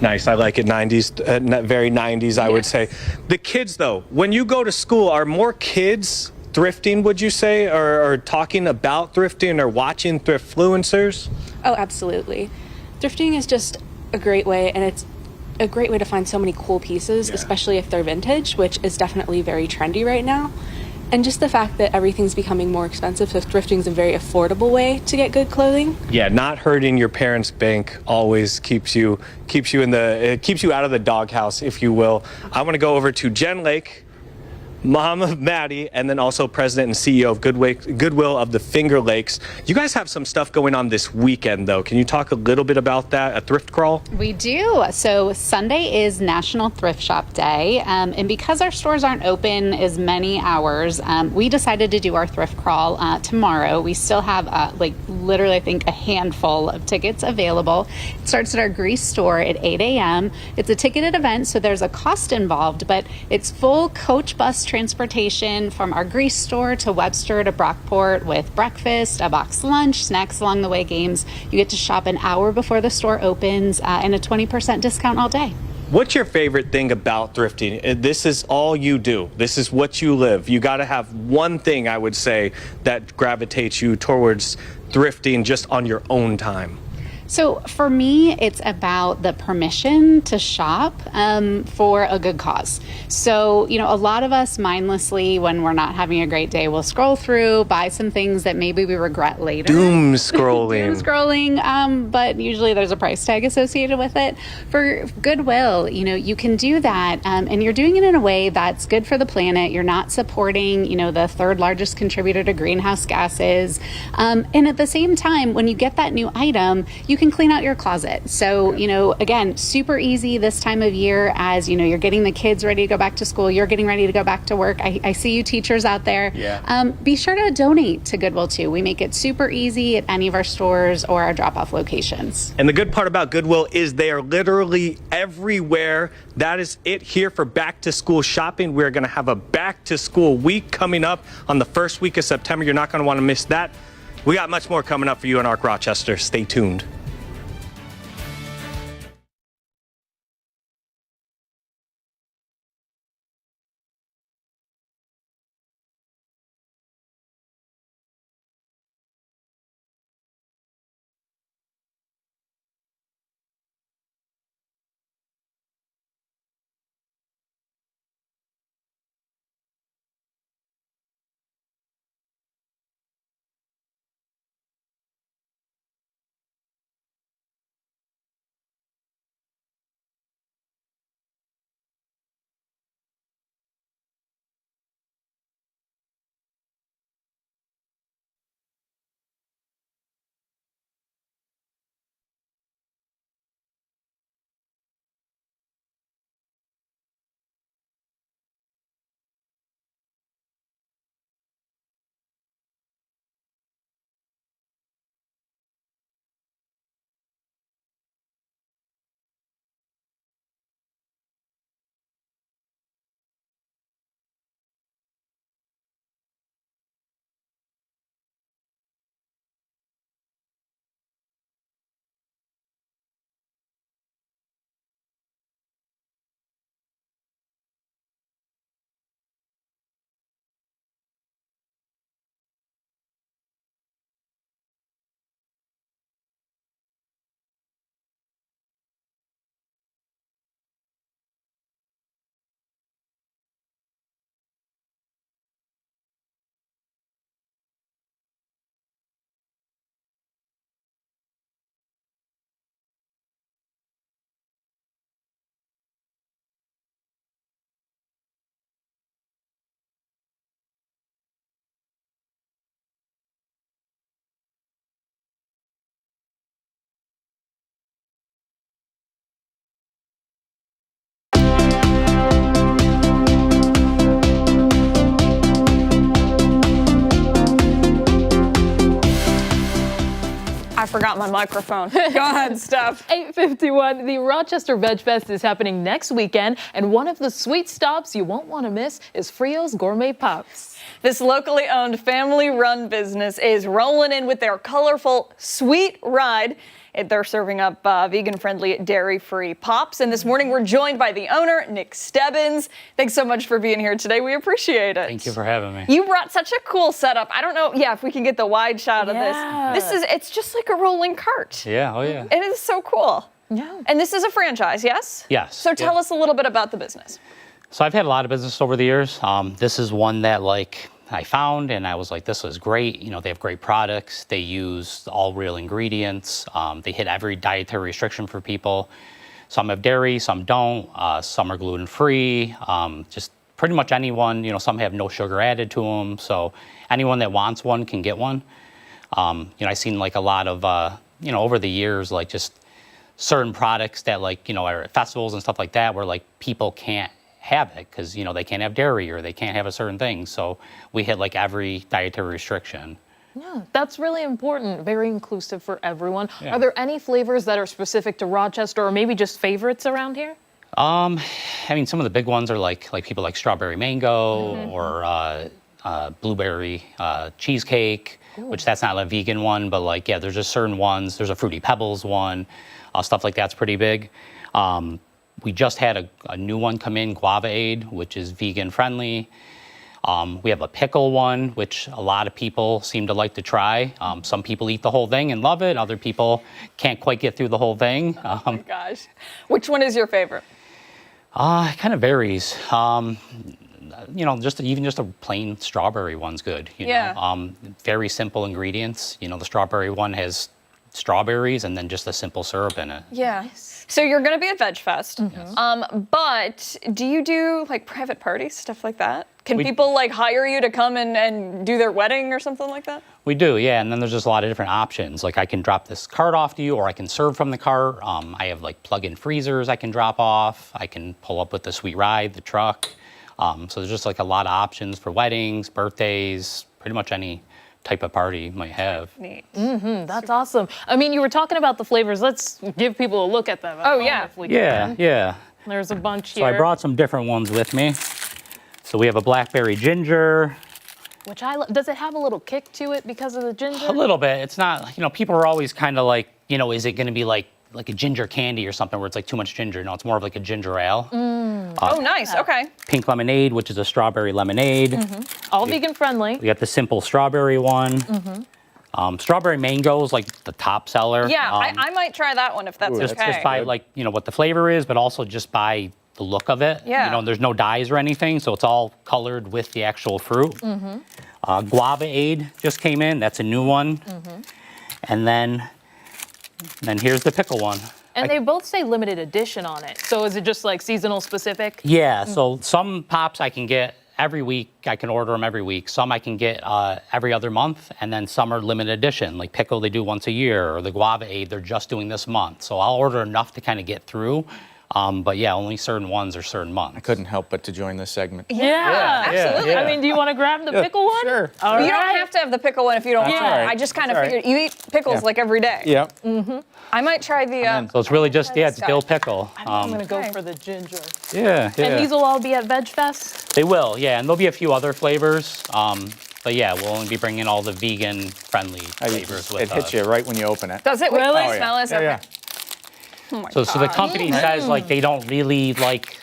Nice. I like it. 90s, very 90s, I would say. The kids, though, when you go to school, are more kids thrifting, would you say, or talking about thrifting or watching thriftfluencers? Oh, absolutely. Thrifting is just a great way, and it's a great way to find so many cool pieces, especially if they're vintage, which is definitely very trendy right now. And just the fact that everything's becoming more expensive, so thrifting is a very affordable way to get good clothing. Yeah, not hurting your parents' bank always keeps you out of the doghouse, if you will. I want to go over to Jen Lake, mom of Maddie, and then also president and CEO of Goodwill of the Finger Lakes. You guys have some stuff going on this weekend, though. Can you talk a little bit about that, a thrift crawl? We do. So Sunday is National Thrift Shop Day, and because our stores aren't open as many hours, we decided to do our thrift crawl tomorrow. We still have literally I think a handful of tickets available. It starts at our Grease store at 8 a.m. It's a ticketed event, so there's a cost involved, but it's full coach bus transportation from our Grease store to Webster to Brockport with breakfast, a box lunch, snacks along the way, games. You get to shop an hour before the store opens, and a 20% discount all day. What's your favorite thing about thrifting? This is all you do. This is what you live. You got to have one thing, I would say, that gravitates you towards thrifting just on your own time. So for me, it's about the permission to shop for a good cause. So, a lot of us mindlessly, when we're not having a great day, will scroll through, buy some things that maybe we regret later. Doom scrolling. Doom scrolling, but usually there's a price tag associated with it. For Goodwill, you can do that, and you're doing it in a way that's good for the planet. You're not supporting, the third largest contributor to greenhouse gases. And at the same time, when you get that new item, you can clean out your closet. So, again, super easy this time of year as, you're getting the kids ready to go back to school. You're getting ready to go back to work. I see you teachers out there. Yeah. Be sure to donate to Goodwill too. We make it super easy at any of our stores or our drop-off locations. And the good part about Goodwill is they are literally everywhere. That is it here for back to school shopping. We're going to have a back to school week coming up on the first week of September. You're not going to want to miss that. We got much more coming up for you in ARC Rochester. Stay tuned. I forgot my microphone. Go ahead, Steph. 8:51. The Rochester Veg Fest is happening next weekend, and one of the sweet stops you won't want to miss is Frios Gourmet Pops. This locally owned, family-run business is rolling in with their colorful, sweet ride. They're serving up vegan-friendly, dairy-free pops. And this morning, we're joined by the owner, Nick Stebbins. Thanks so much for being here today. We appreciate it. Thank you for having me. You brought such a cool setup. I don't know, if we can get the wide shot of this. It's just like a rolling cart. Yeah, oh yeah. It is so cool. Yeah. And this is a franchise, yes? Yes. So tell us a little bit about the business. So I've had a lot of business over the years. This is one that I found and I was like, this is great. They have great products. They use all real ingredients. They hit every dietary restriction for people. Some have dairy, some don't. Some are gluten-free. Just pretty much anyone, some have no sugar added to them. So anyone that wants one can get one. I've seen a lot of, over the years, just certain products that are at festivals and stuff like that where people can't have it because they can't have dairy or they can't have a certain thing. So we hit every dietary restriction. Yeah, that's really important. Very inclusive for everyone. Yeah. Are there any flavors that are specific to Rochester or maybe just favorites around here? Some of the big ones are people like strawberry mango or blueberry cheesecake, which that's not a vegan one, but there's just certain ones. There's a Fruity Pebbles one, stuff like that's pretty big. We just had a new one come in, Guava Aid, which is vegan friendly. We have a pickle one, which a lot of people seem to like to try. Some people eat the whole thing and love it. Other people can't quite get through the whole thing. Oh my gosh. Which one is your favorite? It kind of varies. Even just a plain strawberry one's good. You know? Very simple ingredients. You know, the strawberry one has strawberries and then just a simple syrup in it. Yeah. So you're going to be at Veg Fest, but do you do like private parties, stuff like that? Can people like hire you to come and do their wedding or something like that? We do, yeah, and then there's just a lot of different options. Like I can drop this cart off to you, or I can serve from the cart. I have like plug-in freezers I can drop off. I can pull up with the Sweet Ride, the truck. So there's just like a lot of options for weddings, birthdays, pretty much any type of party you might have. Neat. That's awesome. I mean, you were talking about the flavors. Let's give people a look at them. Oh, yeah. If we can. Yeah. There's a bunch So here. I brought some different ones with me. So we have a blackberry ginger. Which does it have a little kick to it because of the ginger? A little bit. It's not, people are always kind of like, is it going to be like a ginger candy or something where it's like too much ginger? No, it's more of like a ginger ale. Oh, nice. Okay. Pink lemonade, which is a strawberry lemonade. All vegan friendly. We got the simple strawberry one. Strawberry mango is like the top seller. Yeah, I might try that one if that's okay. Just by like, what the flavor is, but also just by the look of it. Yeah. There's no dyes or anything, so it's all colored with the actual fruit. Guava Aid just came in. That's a new one. And then here's the pickle one. And they both say limited edition on it. So is it just like seasonal specific? Yeah, so some pops I can get every week. I can order them every week. Some I can get every other month, and then some are limited edition. Like pickle, they do once a year, or the Guava Aid, they're just doing this month. So I'll order enough to kind of get through. But yeah, only certain ones or certain months. I couldn't help but to join this segment. Yeah, absolutely. I mean, do you want to grab the pickle one? Sure. All You don't right. have to have the pickle one if you don't want. all right. I just kind of That's all right. figured you eat pickles like every day. Yeah. I might try the. So it's really just, it's guy. dill pickle. I'm going to go for the ginger. Yeah. And these will all be at Veg Fest? They will, yeah, and there'll be a few other flavors. But yeah, we'll only be bringing all the vegan-friendly flavors with It hits you right when you open it. Does it? Really? Wait, Oh, the smell is okay. Yeah. Oh my So the company says like they don't really like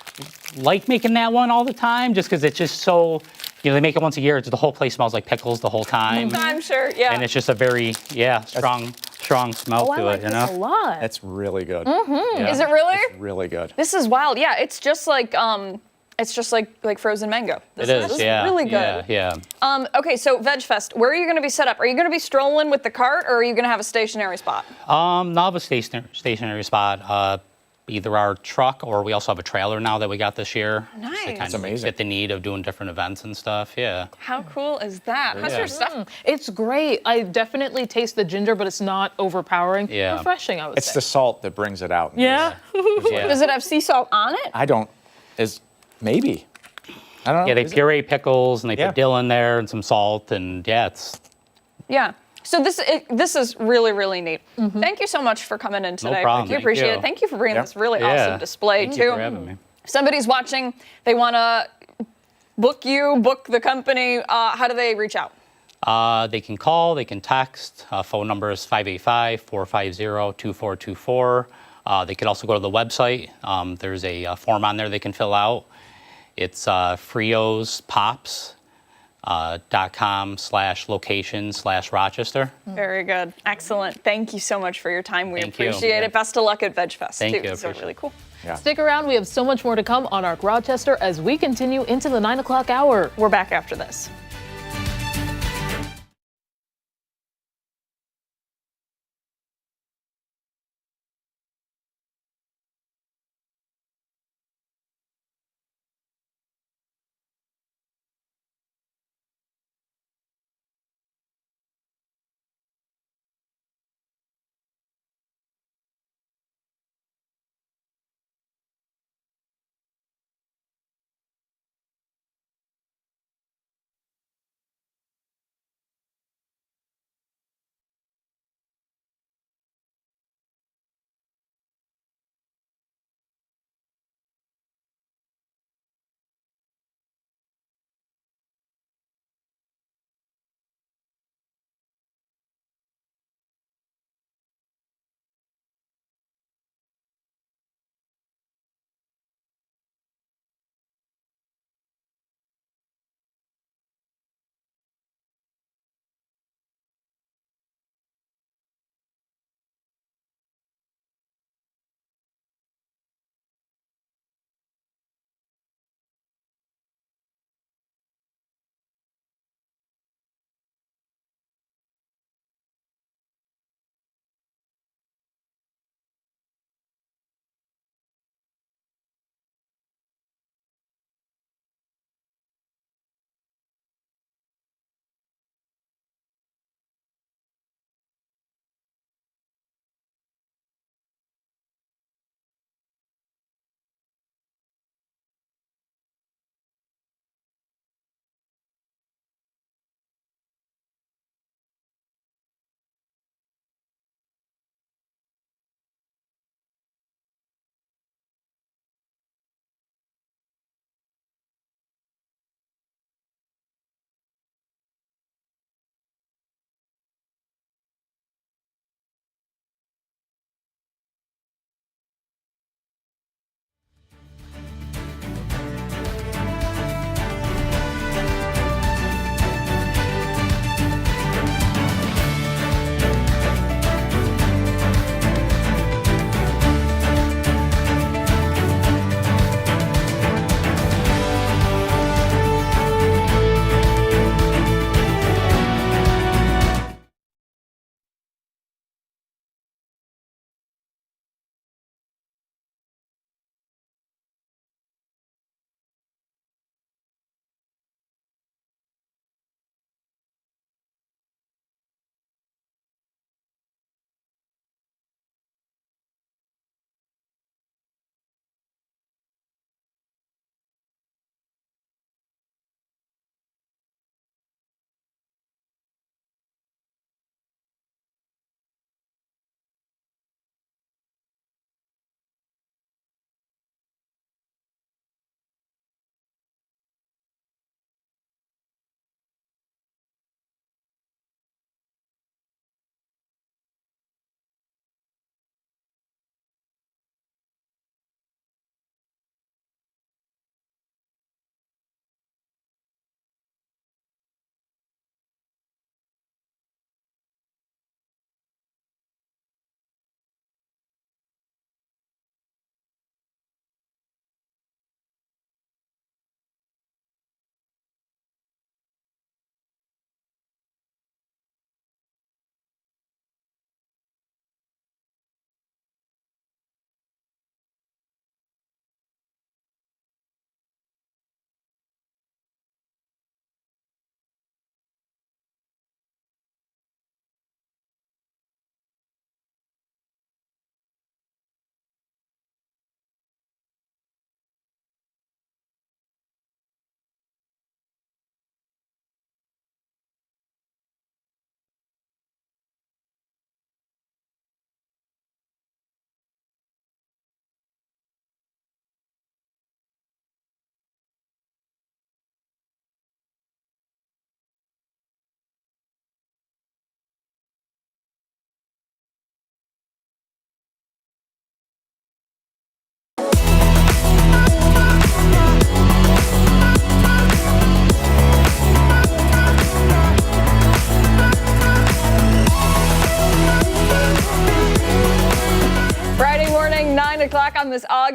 making that one all the time, just because it's just so, they make it once a year. The whole place smells like pickles the whole time, I'm sure. Yeah. and it's just a very strong smell Oh, I to like it. this a lot. That's really good. Yeah. Is it really? Really good. This is wild. Yeah, it's just like frozen mango. It This is, yeah, really good. yeah. Okay, so Veg Fest, where are you going to be set up? Are you going to be strolling with the cart, or are you going to have a stationary spot? Now I have a stationary spot. Either our truck, or we also have a trailer now that we got this year. Nice. To kind That's of amazing. fit the need of doing different events and stuff. Yeah. How cool is that? How's your stuff? It's great. I definitely taste the ginger, but it's not overpowering. Yeah. Refreshing, I would It's say. the salt that brings it out. Yeah. Yeah. Does it have sea salt on it? I don't. Maybe. I don't know. Yeah, they Is it? puree pickles and they Yeah. put dill in there and some salt, and yeah, it's Yeah. So this is really, really neat. Thank you so much for coming in today. problem. We Thank appreciate you. it. Thank you for bringing Yeah. this really Yeah. awesome display Thank too. you for having me. If somebody's watching, they want to book you, book the company. How do they reach out? They can call, they can text. Phone number is 585-450-2424. They can also go to the website. There's a form on there they can fill out. It's friospops.com/location/Rochester. Very good. Excellent. Thank you so much for your time. We Thank you. appreciate it. Best of luck at Veg Fest Thank too. you. I So appreciate really it. cool. Stick around. We have so much more to come on our Rochester as we continue into the 9 o'clock hour. We're back after this.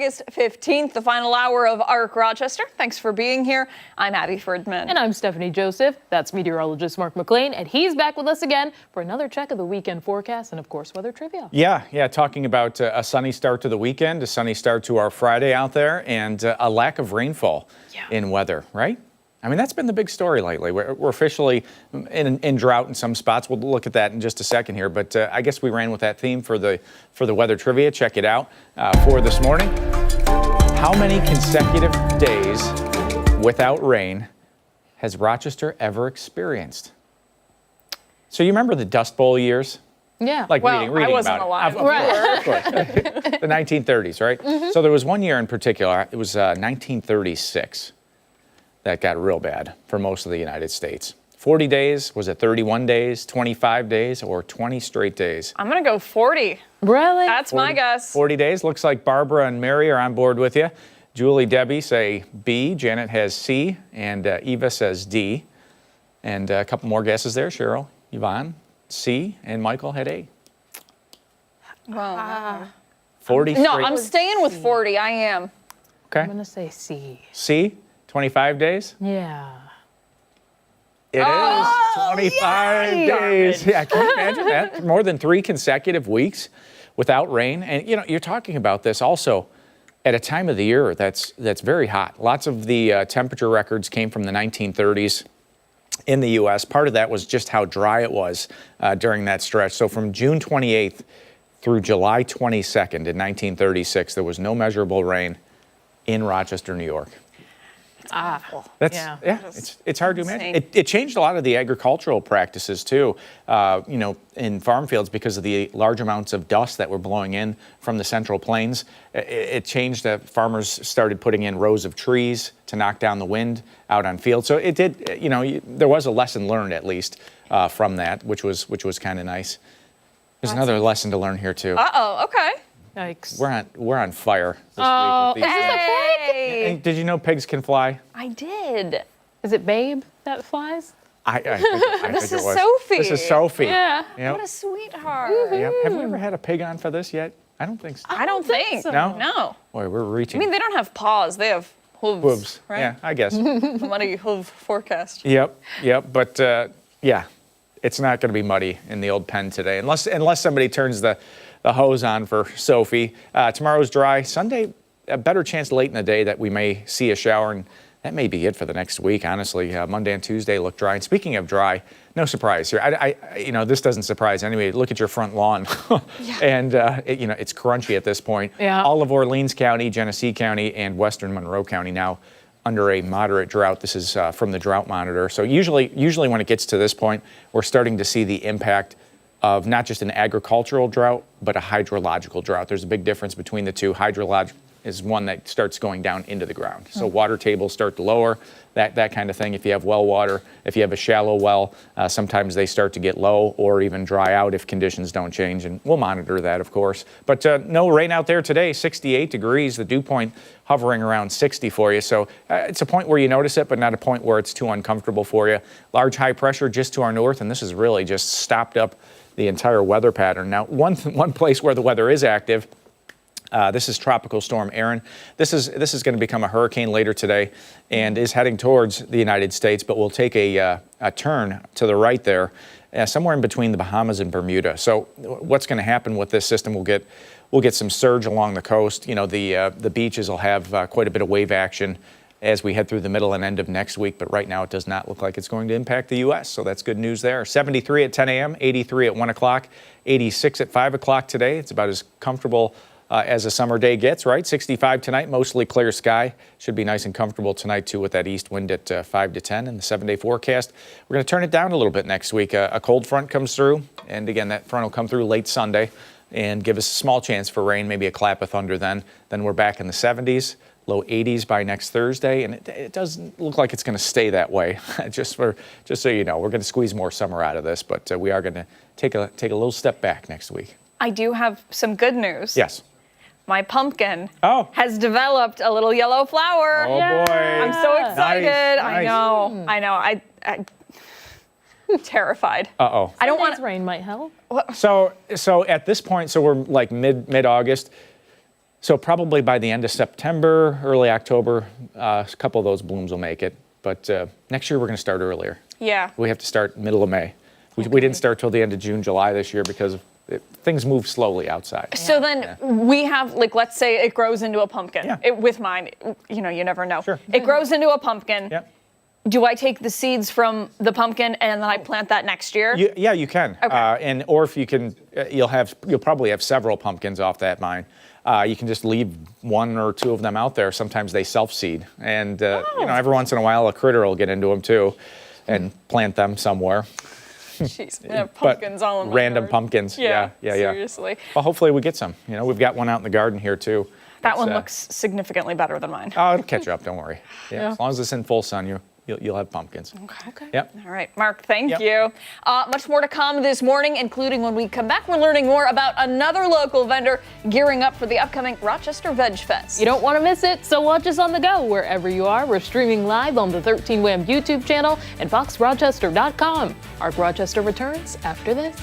August 15th, the final hour of ARC Rochester. Thanks for being here. I'm Abby Fridmann. And I'm Stephannie Joseph. That's meteorologist Mark McLean, and he's back with us again for another check of the weekend forecast and, of course, weather trivia. Yeah, talking about a sunny start to the weekend, a sunny start to our Friday out there, and a lack of rainfall in weather, right? I mean, that's been the big story lately. We're officially in drought in some spots. We'll look at that in just a second here, but I guess we ran with that theme for the weather trivia. Check it out for this morning. How many consecutive days without rain has Rochester ever experienced? So you remember the Dust Bowl years? Yeah. Like Well, reading I wasn't about it. alive. Of course. The 1930s, right? Mm-hmm. So there was one year in particular, it was 1936, that got real bad for most of the United States. 40 days, was it 31 days, 25 days, or 20 straight days? I'm going to go 40. Really? That's my guess. 40 days. Looks like Barbara and Mary are on board with you. Julie, Debbie say B. Janet has C. And Eva says D. And a couple more guesses there. Cheryl, Yvonne, C. And Michael had A. Well, 40 no, straight. I'm staying with 40. I am. I'm Okay. going to say C. C. 25 days. Yeah. It is 25 days. Yeah, can you imagine that? More than 3 consecutive weeks without rain. And, you know, you're talking about this also at a time of the year that's very hot. Lots of the temperature records came from the 1930s in the U.S. Part of that was just how dry it was during that stretch. So from June 28th through July 22nd in 1936, there was no measurable rain in Rochester, New York. That's it's hard to imagine. It changed a lot of the agricultural practices too, you know, in farm fields because of the large amounts of dust that were blowing in from the Central Plains. It changed that farmers started putting in rows of trees to knock down the wind out on fields. So it did, you know, there was a lesson learned at least from that, which was kind of nice. There's another lesson to learn here too. Okay. Yikes. We're on fire this week. With these things. Hey. And did you know pigs can fly? I did. Is it Babe that flies? I think This it is was. Sophie. This is Sophie. Yeah. Yep. What a sweetheart. Yep. Have we ever had a pig on for this yet? I don't think so. I don't think so. No? No. Boy, we're reaching. I mean, they don't have paws. They have hooves. Hooves. Right? Yeah, I guess. The muddy hoof forecast. Yep. But yeah, it's not going to be muddy in the old pen today, unless somebody turns the hose on for Sophie. Tomorrow's dry. Sunday, a better chance late in the day that we may see a shower, and that may be it for the next week, honestly. Monday and Tuesday look dry. And speaking of dry, no surprise here. I you know, this doesn't surprise anybody. Look at your front lawn. And, you know, it's crunchy at this point. Yeah. All of Orleans County, Genesee County, and Western Monroe County now under a moderate drought. This is from the Drought Monitor. So usually when it gets to this point, we're starting to see the impact of not just an agricultural drought, but a hydrological drought. There's a big difference between the two. Hydrological is one that starts going down into the ground. So water tables start to lower, that kind of thing. If you have well water, if you have a shallow well, sometimes they start to get low or even dry out if conditions don't change, and we'll monitor that, of course. But no rain out there today, 68 degrees, the dew point hovering around 60 for you. So it's a point where you notice it, but not a point where it's too uncomfortable for you. Large high pressure just to our north, and this has really just stopped up the entire weather pattern. Now, one place where the weather is active, this is Tropical Storm Erin. This is going to become a hurricane later today and is heading towards the United States, but will take a turn to the right there, somewhere in between the Bahamas and Bermuda. So what's going to happen with this system? We'll get some surge along the coast. You know, the beaches will have quite a bit of wave action as we head through the middle and end of next week, but right now it does not look like it's going to impact the U.S., so that's good news there. 73 at 10 a.m., 83 at 1 o'clock, 86 at 5 o'clock today. It's about as comfortable as a summer day gets, right? 65 tonight, mostly clear sky. Should be nice and comfortable tonight, too, with that east wind at 5 to 10 in the 7-day forecast. We're going to turn it down a little bit next week. A cold front comes through, and again, that front will come through late Sunday and give us a small chance for rain, maybe a clap of thunder then. Then we're back in the 70s. Low 80s by next Thursday, and it doesn't look like it's going to stay that way. just so you know, we're going to squeeze more summer out of this, but we are going to take a little step back next week. I do have some good news. Yes. My pumpkin has developed a little yellow flower. Oh boy! I'm so excited. Nice. I know. I'm terrified. Uh-oh. I don't want rain might help. So at this point, so we're like mid-August. So probably by the end of September, early October, a couple of those blooms will make it. But next year we're going to start earlier. Yeah. We have to start middle of May. We didn't start till the end of June, July this year because things move slowly outside. So then we have, like, let's say it grows into a pumpkin. Yeah. With mine, you know, you never know. Sure. It grows into a pumpkin. Yep. Do I take the seeds from the pumpkin and then I plant that next year? Yeah, you can. Okay. Or if you can, you'll probably have several pumpkins off that vine. You can just leave one or two of them out there. Sometimes they self-seed, and you know, every once in a while a critter will get into them too, and plant them somewhere. Jeez, I have pumpkins all in my random yard. pumpkins. Yeah. Seriously. Well, hopefully we get some. You know, we've got one out in the garden here too. That one looks significantly better than mine. Oh, it'll catch up. Don't worry. Yeah. As long as it's in full sun, you'll have pumpkins. Okay. Yep. All right, Mark, thank Yep. you. Much more to come this morning, including when we come back, we're learning more about another local vendor gearing up for the upcoming Rochester Veg Fest. You don't want to miss it, so watch us on the go wherever you are. We're streaming live on the 13 WHAM YouTube channel and foxrochester.com. Arc Rochester returns after this.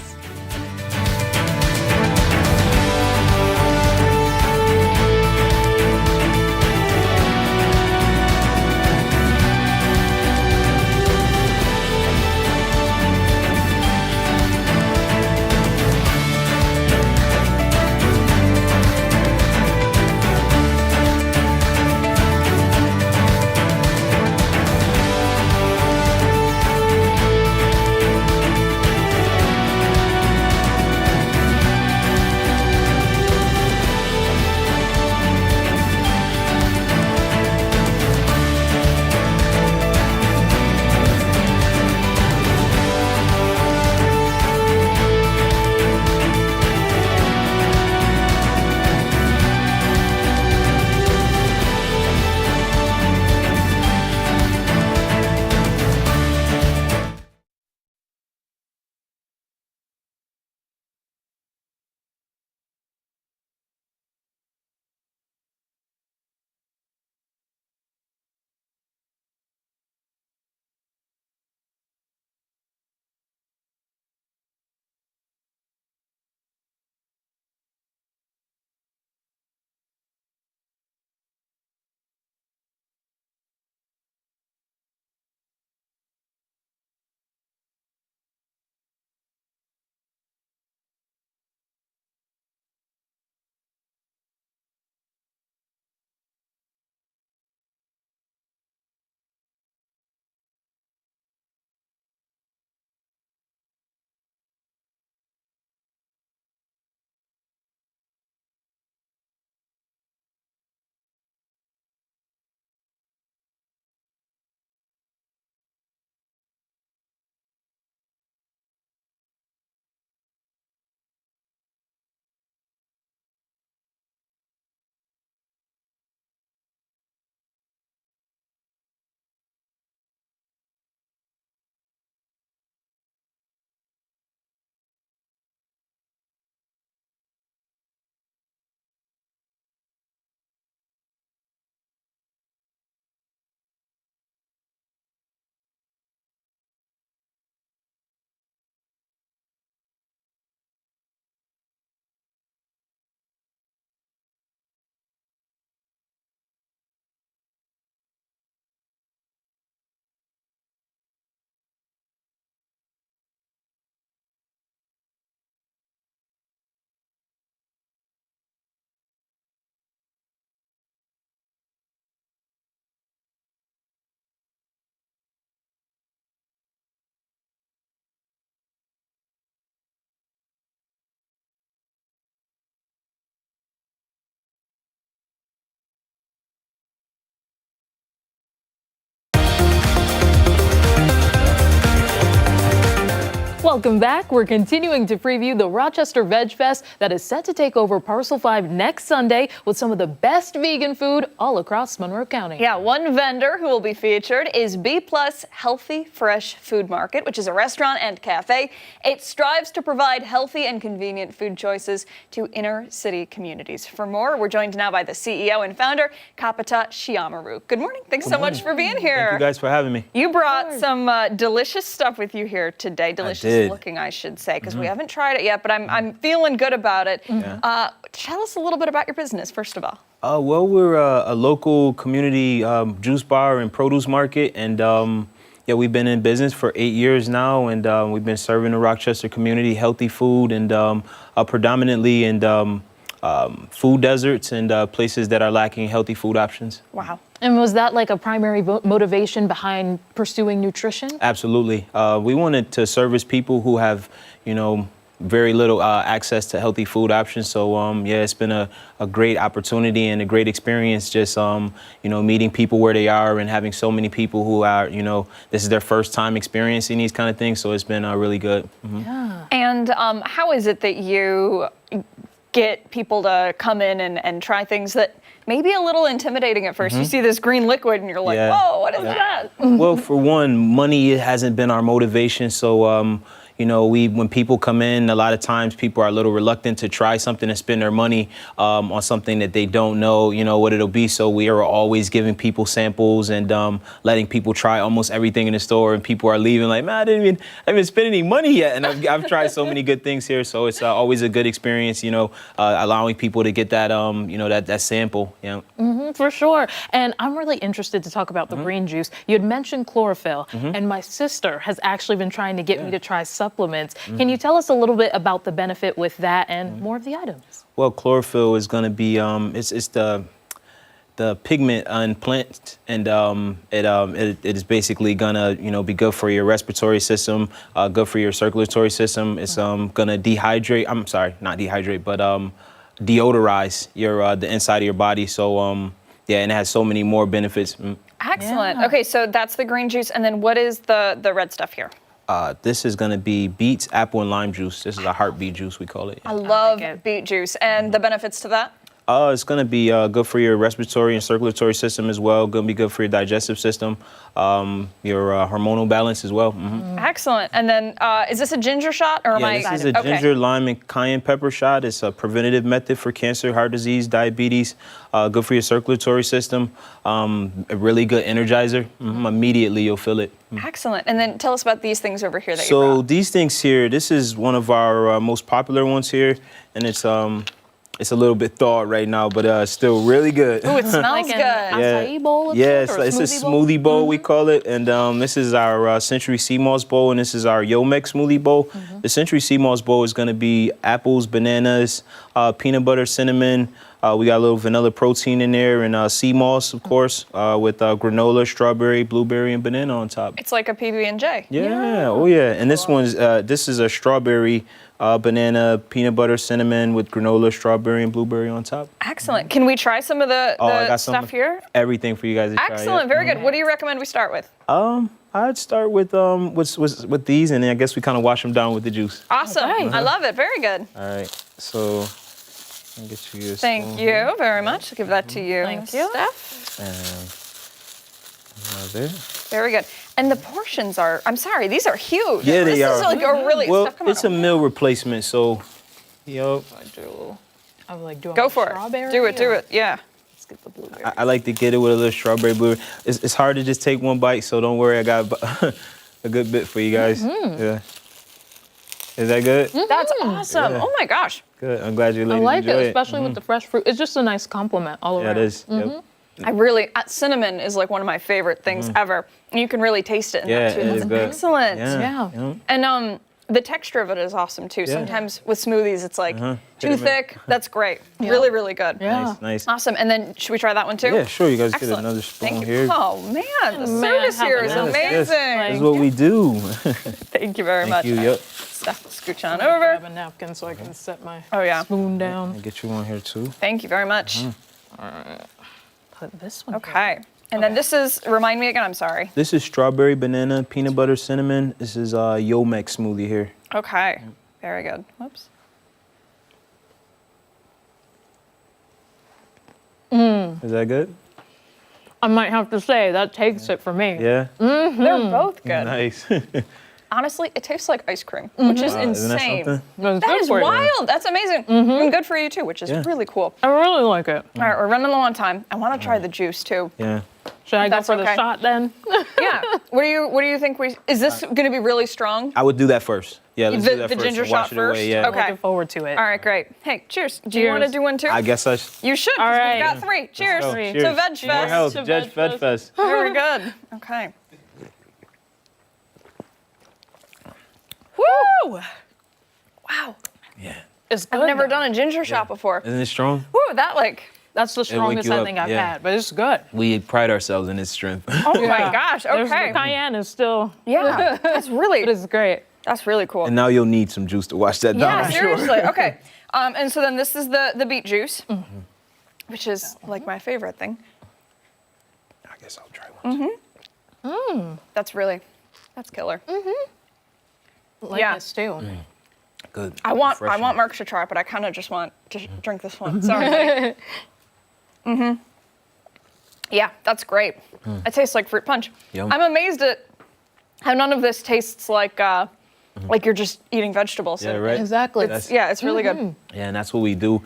Welcome back. We're continuing to preview the Rochester Veg Fest that is set to take over Parcel 5 next Sunday with some of the best vegan food all across Monroe County. Yeah, one vendor who will be featured is B+ Healthy Fresh Food Market, which is a restaurant and cafe. It strives to provide healthy and convenient food choices to inner city communities. For more, we're joined now by the CEO and founder, Kapita Shiamaru. Good morning. Thanks so much for being here. Thank you guys for having me. You brought some delicious stuff with you here today. Delicious did. looking, I should say, because we haven't tried it yet, but I'm feeling good about it. Tell us a little bit about your business, first of all. Well, we're a local community juice bar and produce market, and yeah, we've been in business for 8 years now, and we've been serving the Rochester community healthy food, and predominantly in food deserts and places that are lacking healthy food options. Wow. And was that like a primary motivation behind pursuing nutrition? Absolutely. We wanted to service people who have, very little access to healthy food options. So yeah, it's been a great opportunity and a great experience just, meeting people where they are and having so many people who are, this is their first time experiencing these kind of things. So it's been really good. Yeah. And how is it that you get people to come in and try things that may be a little intimidating at 1st? You see this green liquid and you're like, whoa, what is that? Well, for one, money hasn't been our motivation. So, when people come in, a lot of times people are a little reluctant to try something and spend their money on something that they don't know, what it'll be. So we are always giving people samples and letting people try almost everything in the store. And people are leaving like, man, I haven't spent any money yet. And I've tried so many good things here. So it's always a good experience, allowing people to get that, that sample. For sure. And I'm really interested to talk about the green juice. You had mentioned chlorophyll, and my sister has actually been trying to get me to try supplements. Can you tell us a little bit about the benefit with that and more of the items? Well, chlorophyll is going to be it's the pigment in plants, and it is basically gonna be good for your respiratory system, good for your circulatory system. It's gonna dehydrate. I'm sorry, not dehydrate, but deodorize your the inside of your body. So yeah, and it has so many more benefits. Excellent. Yeah. Okay, so that's the green juice, and then what is the red stuff here? This is going to be beets, apple, and lime juice. This is a heartbeat juice, we call it. I love beet juice. And the benefits to that? It's going to be good for your respiratory and circulatory system as well. Going to be good for your digestive system, your hormonal balance as well. Excellent. And then is this a ginger shot? Or am I? This is a ginger, lime, and cayenne pepper shot. It's a preventative method for cancer, heart disease, diabetes. Good for your circulatory system. A really good energizer. Immediately you'll feel it. Excellent. And then tell us about these things over here that you So brought. these things here, this is one of our most popular ones here, and it's a little bit thawed right now, but still really good. Oh, it smells good. Acai bowl? Yes, it's a smoothie bowl, we call it. And this is our Century Sea Moss bowl, and this is our Yomex smoothie bowl. The Century Sea Moss bowl is going to be apples, bananas, peanut butter, cinnamon. We got a little vanilla protein in there, and sea moss, of course, with granola, strawberry, blueberry, and banana on top. It's like a PB&J. Yeah. Oh yeah. And this one's this is a strawberry, banana, peanut butter, cinnamon with granola, strawberry, and blueberry on top. Excellent. Can we try some of the I got stuff here? Everything for you guys to try. Excellent. Very good. What do you recommend we start with? I'd start with these, and then I guess we kind of wash them down with the juice. Awesome. I love it. Very good. All right. So I'll get you. Thank you very much. I'll give that to you. Thank you. Steph. There. Very good. And the portions are, I'm sorry, these are huge. Yeah, they are. This is like a really, well, Steph, come on. it's a meal replacement, so, I'm like, do I Go want for it. strawberry Do it. or- Yeah. Let's get the blueberry. I like to get it with a little strawberry blueberry. It's hard to just take one bite, so don't worry. I got a good bit for you guys. Yeah. Is that good? That's awesome. Yeah. Oh my gosh. Good. I'm glad you I ladies like enjoy it, especially with the fresh fruit. It's just a nice compliment all around. Yeah, it is. Yep. Cinnamon is like one of my favorite things ever. And you can really taste it in that too. it That's is good. excellent. Yeah. And the texture of it is awesome too. Sometimes with smoothies, it's like too thick. That's great. Really, really good. Yeah. Nice. Awesome. And then should we try that one too? Yeah, sure. You guys Excellent. get another spoon Thank you. here. Oh man, the Man, service here is yes, amazing. That's what we do. Thank you very much. Thank you. Yep. Steph, scooch on Grab over. a napkin so I can set my Oh, spoon down. I'll get you one here too. Thank you very much. Put this one. Okay. And then this is, remind me again, I'm sorry. This is strawberry, banana, peanut butter, cinnamon. This is Yomex smoothie here. Okay. Very good. Whoops. Is that good? I might have to say that takes it for me. Yeah. They're both good. Nice. Honestly, it tastes like ice cream, which is Isn't that insane. something? That's That good is for you. wild. That's amazing. And good for you too, which is really cool. I really like it. All right, we're running low on time. I want to try the juice too. Yeah. Should I go That's for the okay. shot then? Yeah. What do you think is this going to be really strong? I would do that first. Yeah, let's do that The first. ginger and wash shot it away, first? yeah. Okay. Looking forward to it. All right, great. Hey, cheers. Do you want to Cheers. do one too? I guess I You should, All because right. we've got 3. Cheers. go. Cheers. To Veg Cheers. More Fest. health, To Judge Veg Veg Fest. Very good. Okay. Woo! Wow. Yeah. It's good. I've never though. done a ginger shot before. Isn't it strong? Woo, that like, That's the strongest you I up, think I've yeah. had, but it's good. We pride ourselves in its strength. oh my gosh, There's okay. The cayenne is still. Yeah, that's really, It is great. that's really cool. And now you'll need some juice to wash that down. Yeah, I'm sure. seriously. Okay. And so then this is the beet juice, which is like my favorite thing. I guess I'll try one. That's killer. I like Yeah. this too. Good. I want Refreshing. Mark to try it, but I kind of just want to drink this one. Sorry. Yeah, that's great. It tastes like fruit punch. Yum. I'm amazed at how none of this tastes like you're just eating vegetables. Yeah, right. Exactly. It's really good. Yeah, and that's what we do.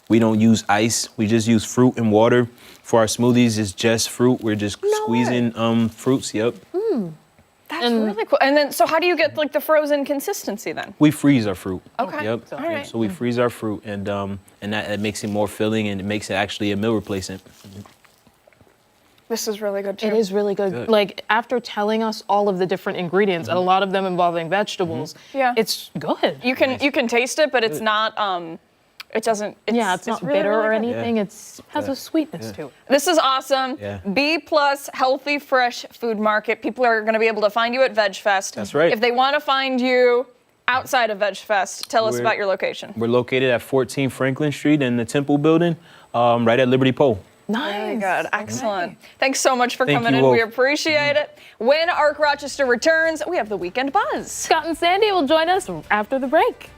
We don't use ice. We just use fruit and water. For our smoothies, it's just fruit. We're just squeezing fruits. Yep. That's really cool. And then, so how do you get like the frozen consistency then? We freeze our fruit. Okay. Yep. All right. So we freeze our fruit, and that makes it more filling, and it makes it actually a meal replacement. This is really good too. It is really good. Good. Like after telling us all of the different ingredients, and a lot of them involving vegetables, Yeah. it's good. You can taste it, but it's not. It doesn't. It's not really, bitter or really good. anything. It's has a sweetness to it. This is awesome. Yeah. B+ Healthy Fresh Food Market. People are going to be able to find you at Veg Fest. That's right. If they want to find you outside of Veg Fest, tell us We're- about your location. We're located at 14 Franklin Street in the Temple Building, right at Liberty Pole. Nice. Very good. Excellent. Thanks so much for Thank coming you, in. Wolf. We appreciate it. When Arc Rochester returns, we have the Weekend Buzz. Scott and Sandy will join us after the break.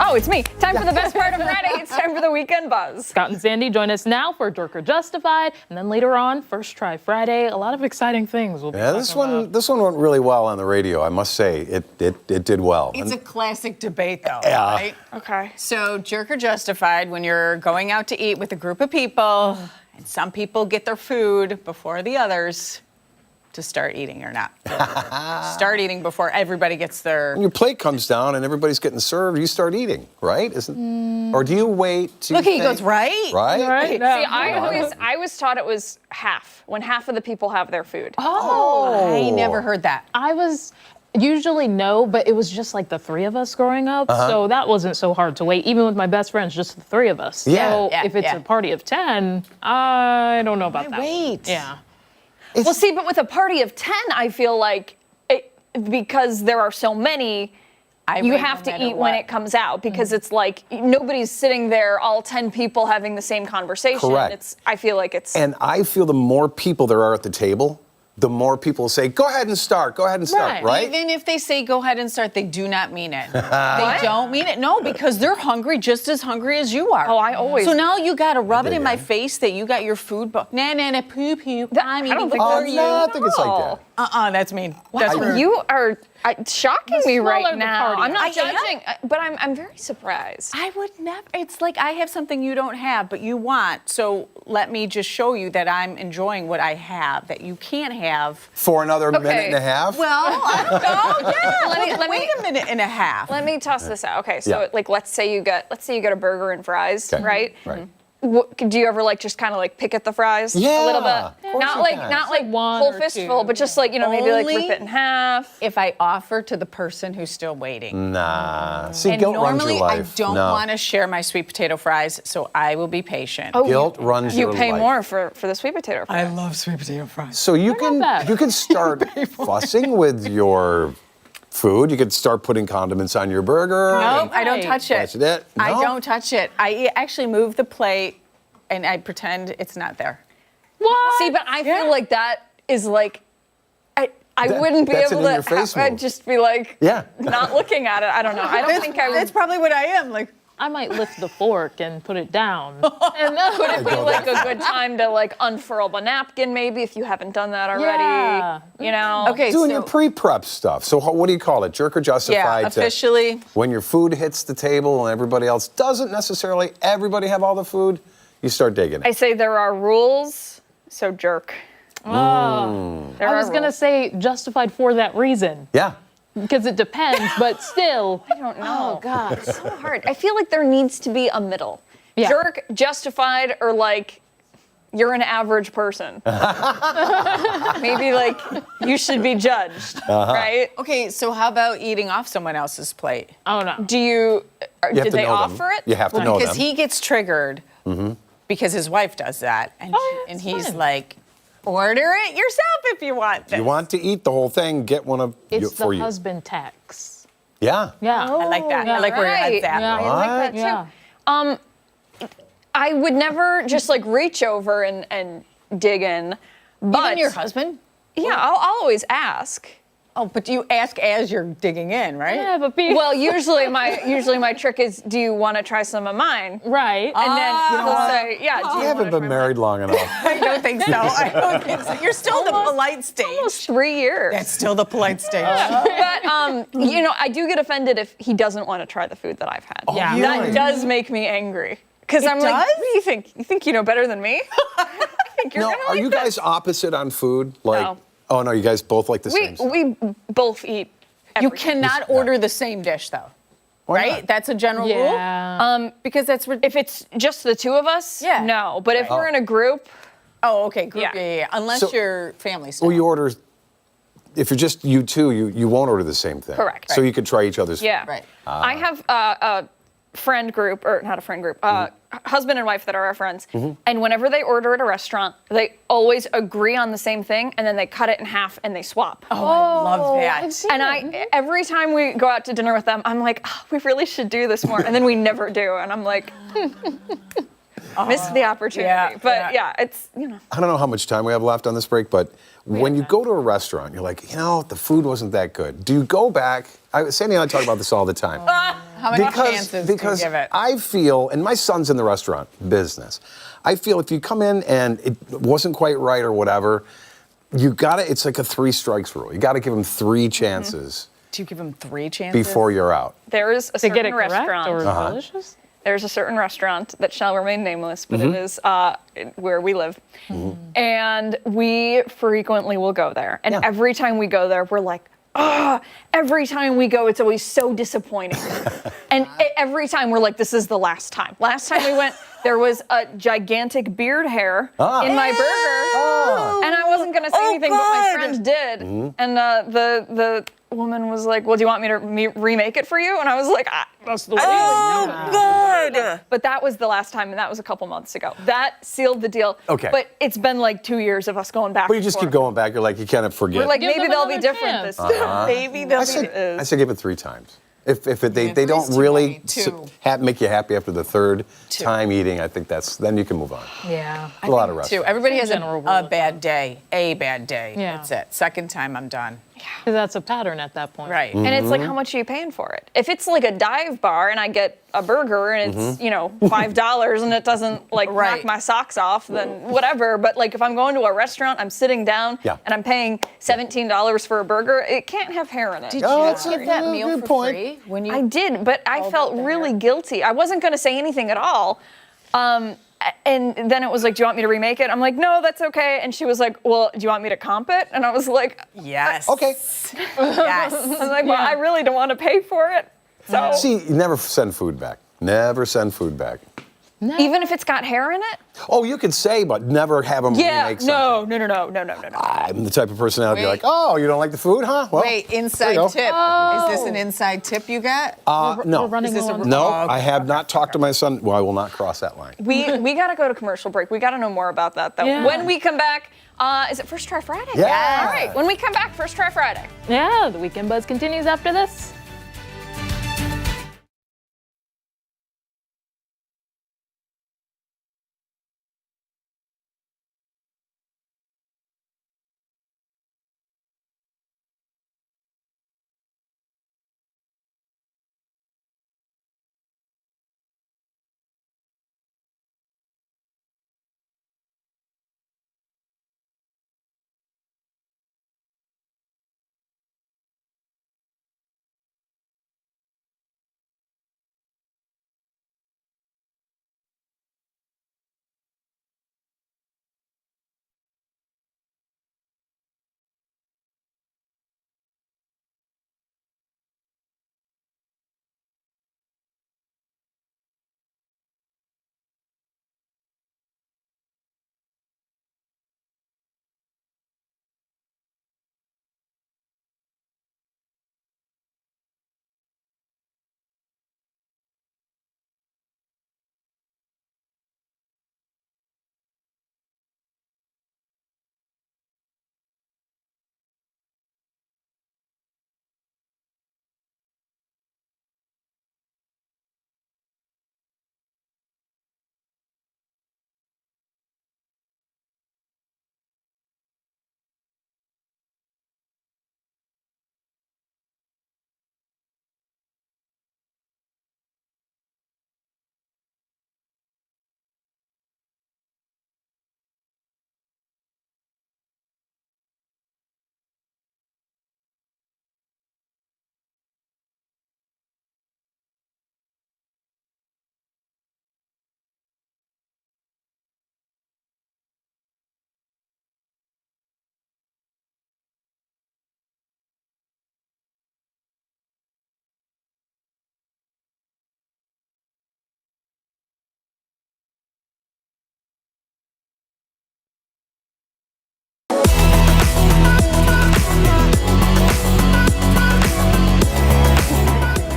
Oh, it's me. Time for the best part of Friday. It's time for the Weekend Buzz. Scott and Sandy join us now for Dorker Justified, and then later on, First Try Friday. A lot of exciting things we'll be Yeah, talking this one went really well on the radio, I must say. It did well. It's a classic debate, though, Yeah. right? Okay. So, jerk or justified when you're going out to eat with a group of people, and some people get their food before the others to start eating or not. Start eating before everybody gets their. When your plate comes down and everybody's getting served, you start eating, right? Or do you wait to Look, he goes, right? Right? See, I was taught it was half, when half of the people have their food. Oh, I never heard that. I was usually no, but it was just like the three of us growing up, so that wasn't so hard to wait. Even with my best friends, just the three of us. Yeah. So Yeah, if it's yeah. a party of 10, I don't know about that. Wait. Yeah. Well, see, but with a party of 10, I feel like because there are so many, you wait have no to matter eat when what. it comes out because it's like nobody's sitting there, all 10 people having the same conversation. Correct. I feel like it's. And I feel the more people there are at the table, the more people say, go ahead and start, right? Even if they say go ahead and start, they do not mean it. They don't mean it. No, because they're hungry, just as hungry as you are. Oh, I always. So now you got to rub it in my face that you got your food book. Nah, poo, poo. I'm eating don't think before that's- you. No, I think it's like that. That's mean. Wow, That's rude. you are shocking me smaller right the now. party I'm not is. I am. judging, but I'm very surprised. I would never. It's like I have something you don't have, but you want. So let me just show you that I'm enjoying what I have that you can't have. For another minute and a half? Well, Let me- wait a minute and a half. Let me toss this out. Okay, so Yeah. like let's say you get a burger and fries, Okay. right? Right. Do you ever like just kind of like pick at the fries a Yeah, little of bit? course Not you like can. not like one whole or fistful, two. but just like maybe like Only rip it in half. If I offer to the person who's still waiting. Nah. See, And guilt runs normally your life. I don't No. want to share my sweet potato fries, so I will be patient. Guilt runs You your pay life. more for the sweet potato fries. love sweet potato fries. So you bad. can start fussing with your food. You could start putting condiments on your burger. Nope, I don't touch it. That's it? I No? don't touch it. I actually move the plate and I pretend it's not there. What? See, but I feel like that is like I That- wouldn't be that's able an to in-your-face I'd move. just be like Yeah. not looking at it. I don't know. I don't think I would. That's probably what I am. Like, I might lift the fork and put it down. And could it be like a good time to like unfurl a napkin maybe if you haven't done that already? Yeah. You know? okay, Doing so your pre-prep stuff. So what do you call it? Jerk or justified? yeah, to- officially. when your food hits the table and everybody else doesn't necessarily everybody have all the food, you start digging I it. say there are rules, so jerk. There I was are gonna rules. say justified for that reason, Yeah. because it depends, but still. I don't know. Oh, God. It's so hard. I feel like there needs to be a middle. Yeah. Jerk, justified, or like you're an average person. Maybe like you should be judged, right? Okay, so how about eating off someone else's plate? Oh no. Do you? You have Did to they know offer them. it? You have to know Because them. he gets triggered because his wife does that, and that's he's fine. like, order it yourself if you want this. You want to eat the whole thing, get one of It's for the you. husband tax. Yeah. Yeah. I like that. I Yeah. like where your Right. head's at. Yeah. I like that too. Yeah. I would never just like reach over and dig in, but Even your husband? yeah, I'll always ask. Oh, but you ask as you're digging in, right? Yeah, but Well, usually my trick is, do you want to try some of mine? right. And then he'll say, yeah. Do You you haven't wanna try been married long enough. I don't think so. I don't think so. You're still the polite stage. almost 3 years. That's still the polite stage. But I do get offended if he doesn't want to try the food that I've had. Yeah. really? That does make me angry. Because I'm like, does? what do you think? You think you know better than me? I think you're No, gonna are like you this. guys opposite on food? Like, No. oh no, you guys both like the same stuff. We both eat. You everything. cannot order the same dish, though. Why Right? not? That's a general Yeah. rule? Because that's... If it's just the two of us, Yeah. no. But if we're in a group, Oh, okay, group, Yeah. yeah. Unless So- you're family style. Well, you order. If you're just you two, you won't order the same thing. Correct. So you could try each other's. yeah. Right. I have a friend group, or not a friend group, husband and wife that are our friends. And whenever they order at a restaurant, they always agree on the same thing, and then they cut it in half and they swap. Oh, I love that. I've seen And every time we go out to dinner with them, I'm like, oh, we really should do this more. And then we never do. And I'm like, missed the opportunity. yeah, But yeah. it's, I don't know how much time we have left on this break, but when you go to a restaurant, you're like, the food wasn't that good. Do you go back? Sandy and I talk about this all the time. How many chances do you because give it? I feel, and my son's in the restaurant business, I feel if you come in and it wasn't quite right or whatever, it's like a 3 strikes rule. You got to give them 3 chances Do you give him 3 chances? before you're out. there is a to get certain it correct restaurant. or delicious? there's a certain restaurant that shall remain nameless, but it is where we live. And we frequently will go there. And every time we go there, we're like, every time we go, it's always so disappointing. And every time we're like, this is the last time. Last time we went, there was a gigantic beard hair in my burger. And I wasn't going to say anything, but my friend did. And the woman was like, well, do you want me to remake it for you? And I was like, that's the way. good. But that was the last time, and that was a couple months ago. That sealed the deal. Okay. But it's been like 2 years of us going back. But you just keep going back. You're like, you kind of forget. We're like, Give maybe them they'll be another different chance. this time. Maybe they'll be. I say give it 3 times. If they don't really make you happy after the third time eating, I think then you can move on. Yeah. A lot of restaurants. Everybody has General rule a with bad day. A bad day. Yeah. That's it. Second time, I'm done. Because that's a pattern at that point. Right. And it's like, how much are you paying for it? If it's like a dive bar and I get a burger and it's, $5 and it doesn't like knock my socks off, then whatever. But like if I'm going to a restaurant, I'm sitting down and I'm paying $17 for a burger, it can't have hair in it. Did you get that meal for free? I did, but I felt really guilty. I wasn't going to say anything at all. And then it was like, do you want me to remake it? I'm like, no, that's okay. And she was like, well, do you want me to comp it? And I was like, yes. Okay. Yes. I was like, well, I really don't want to pay for it. So See, never send food back. Never send food back. even if it's got hair in it? Oh, you could say, but never have them remake something. No. I'm the type of person that would be like, oh, you don't like the food, huh? Well, Wait, there inside you go. tip. Is this an inside tip you got? No. running Is this a- on. No, Oh, I have not talked to my son. Well, I will not cross that line. We got to go to commercial break. We got to know more about that, though. Yeah. When we come back, is it First Try Friday? Yeah. All right. When we come back, First Try Friday. Yeah, the Weekend Buzz continues after this.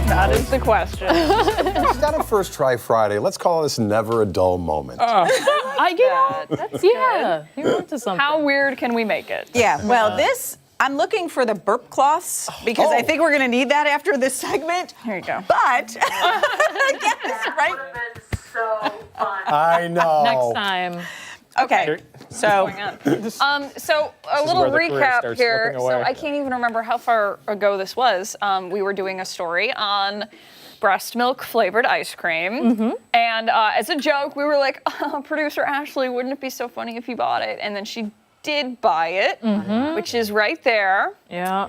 That is the question. Instead of First Try Friday, let's call this Never a Dull Moment. That's Yeah, you're onto something. How weird can we make it? Yeah, well, I'm looking for the burp cloths because I think we're going to need that after this segment. Here you go. But, yes, right? I know. Next time. Okay, so So a little where the career recap starts here. slipping So away. I can't even remember how far ago this was. We were doing a story on breast milk flavored ice cream. And as a joke, we were like, producer Ashley, wouldn't it be so funny if you bought it? And then she did buy it, which is right there. Yeah.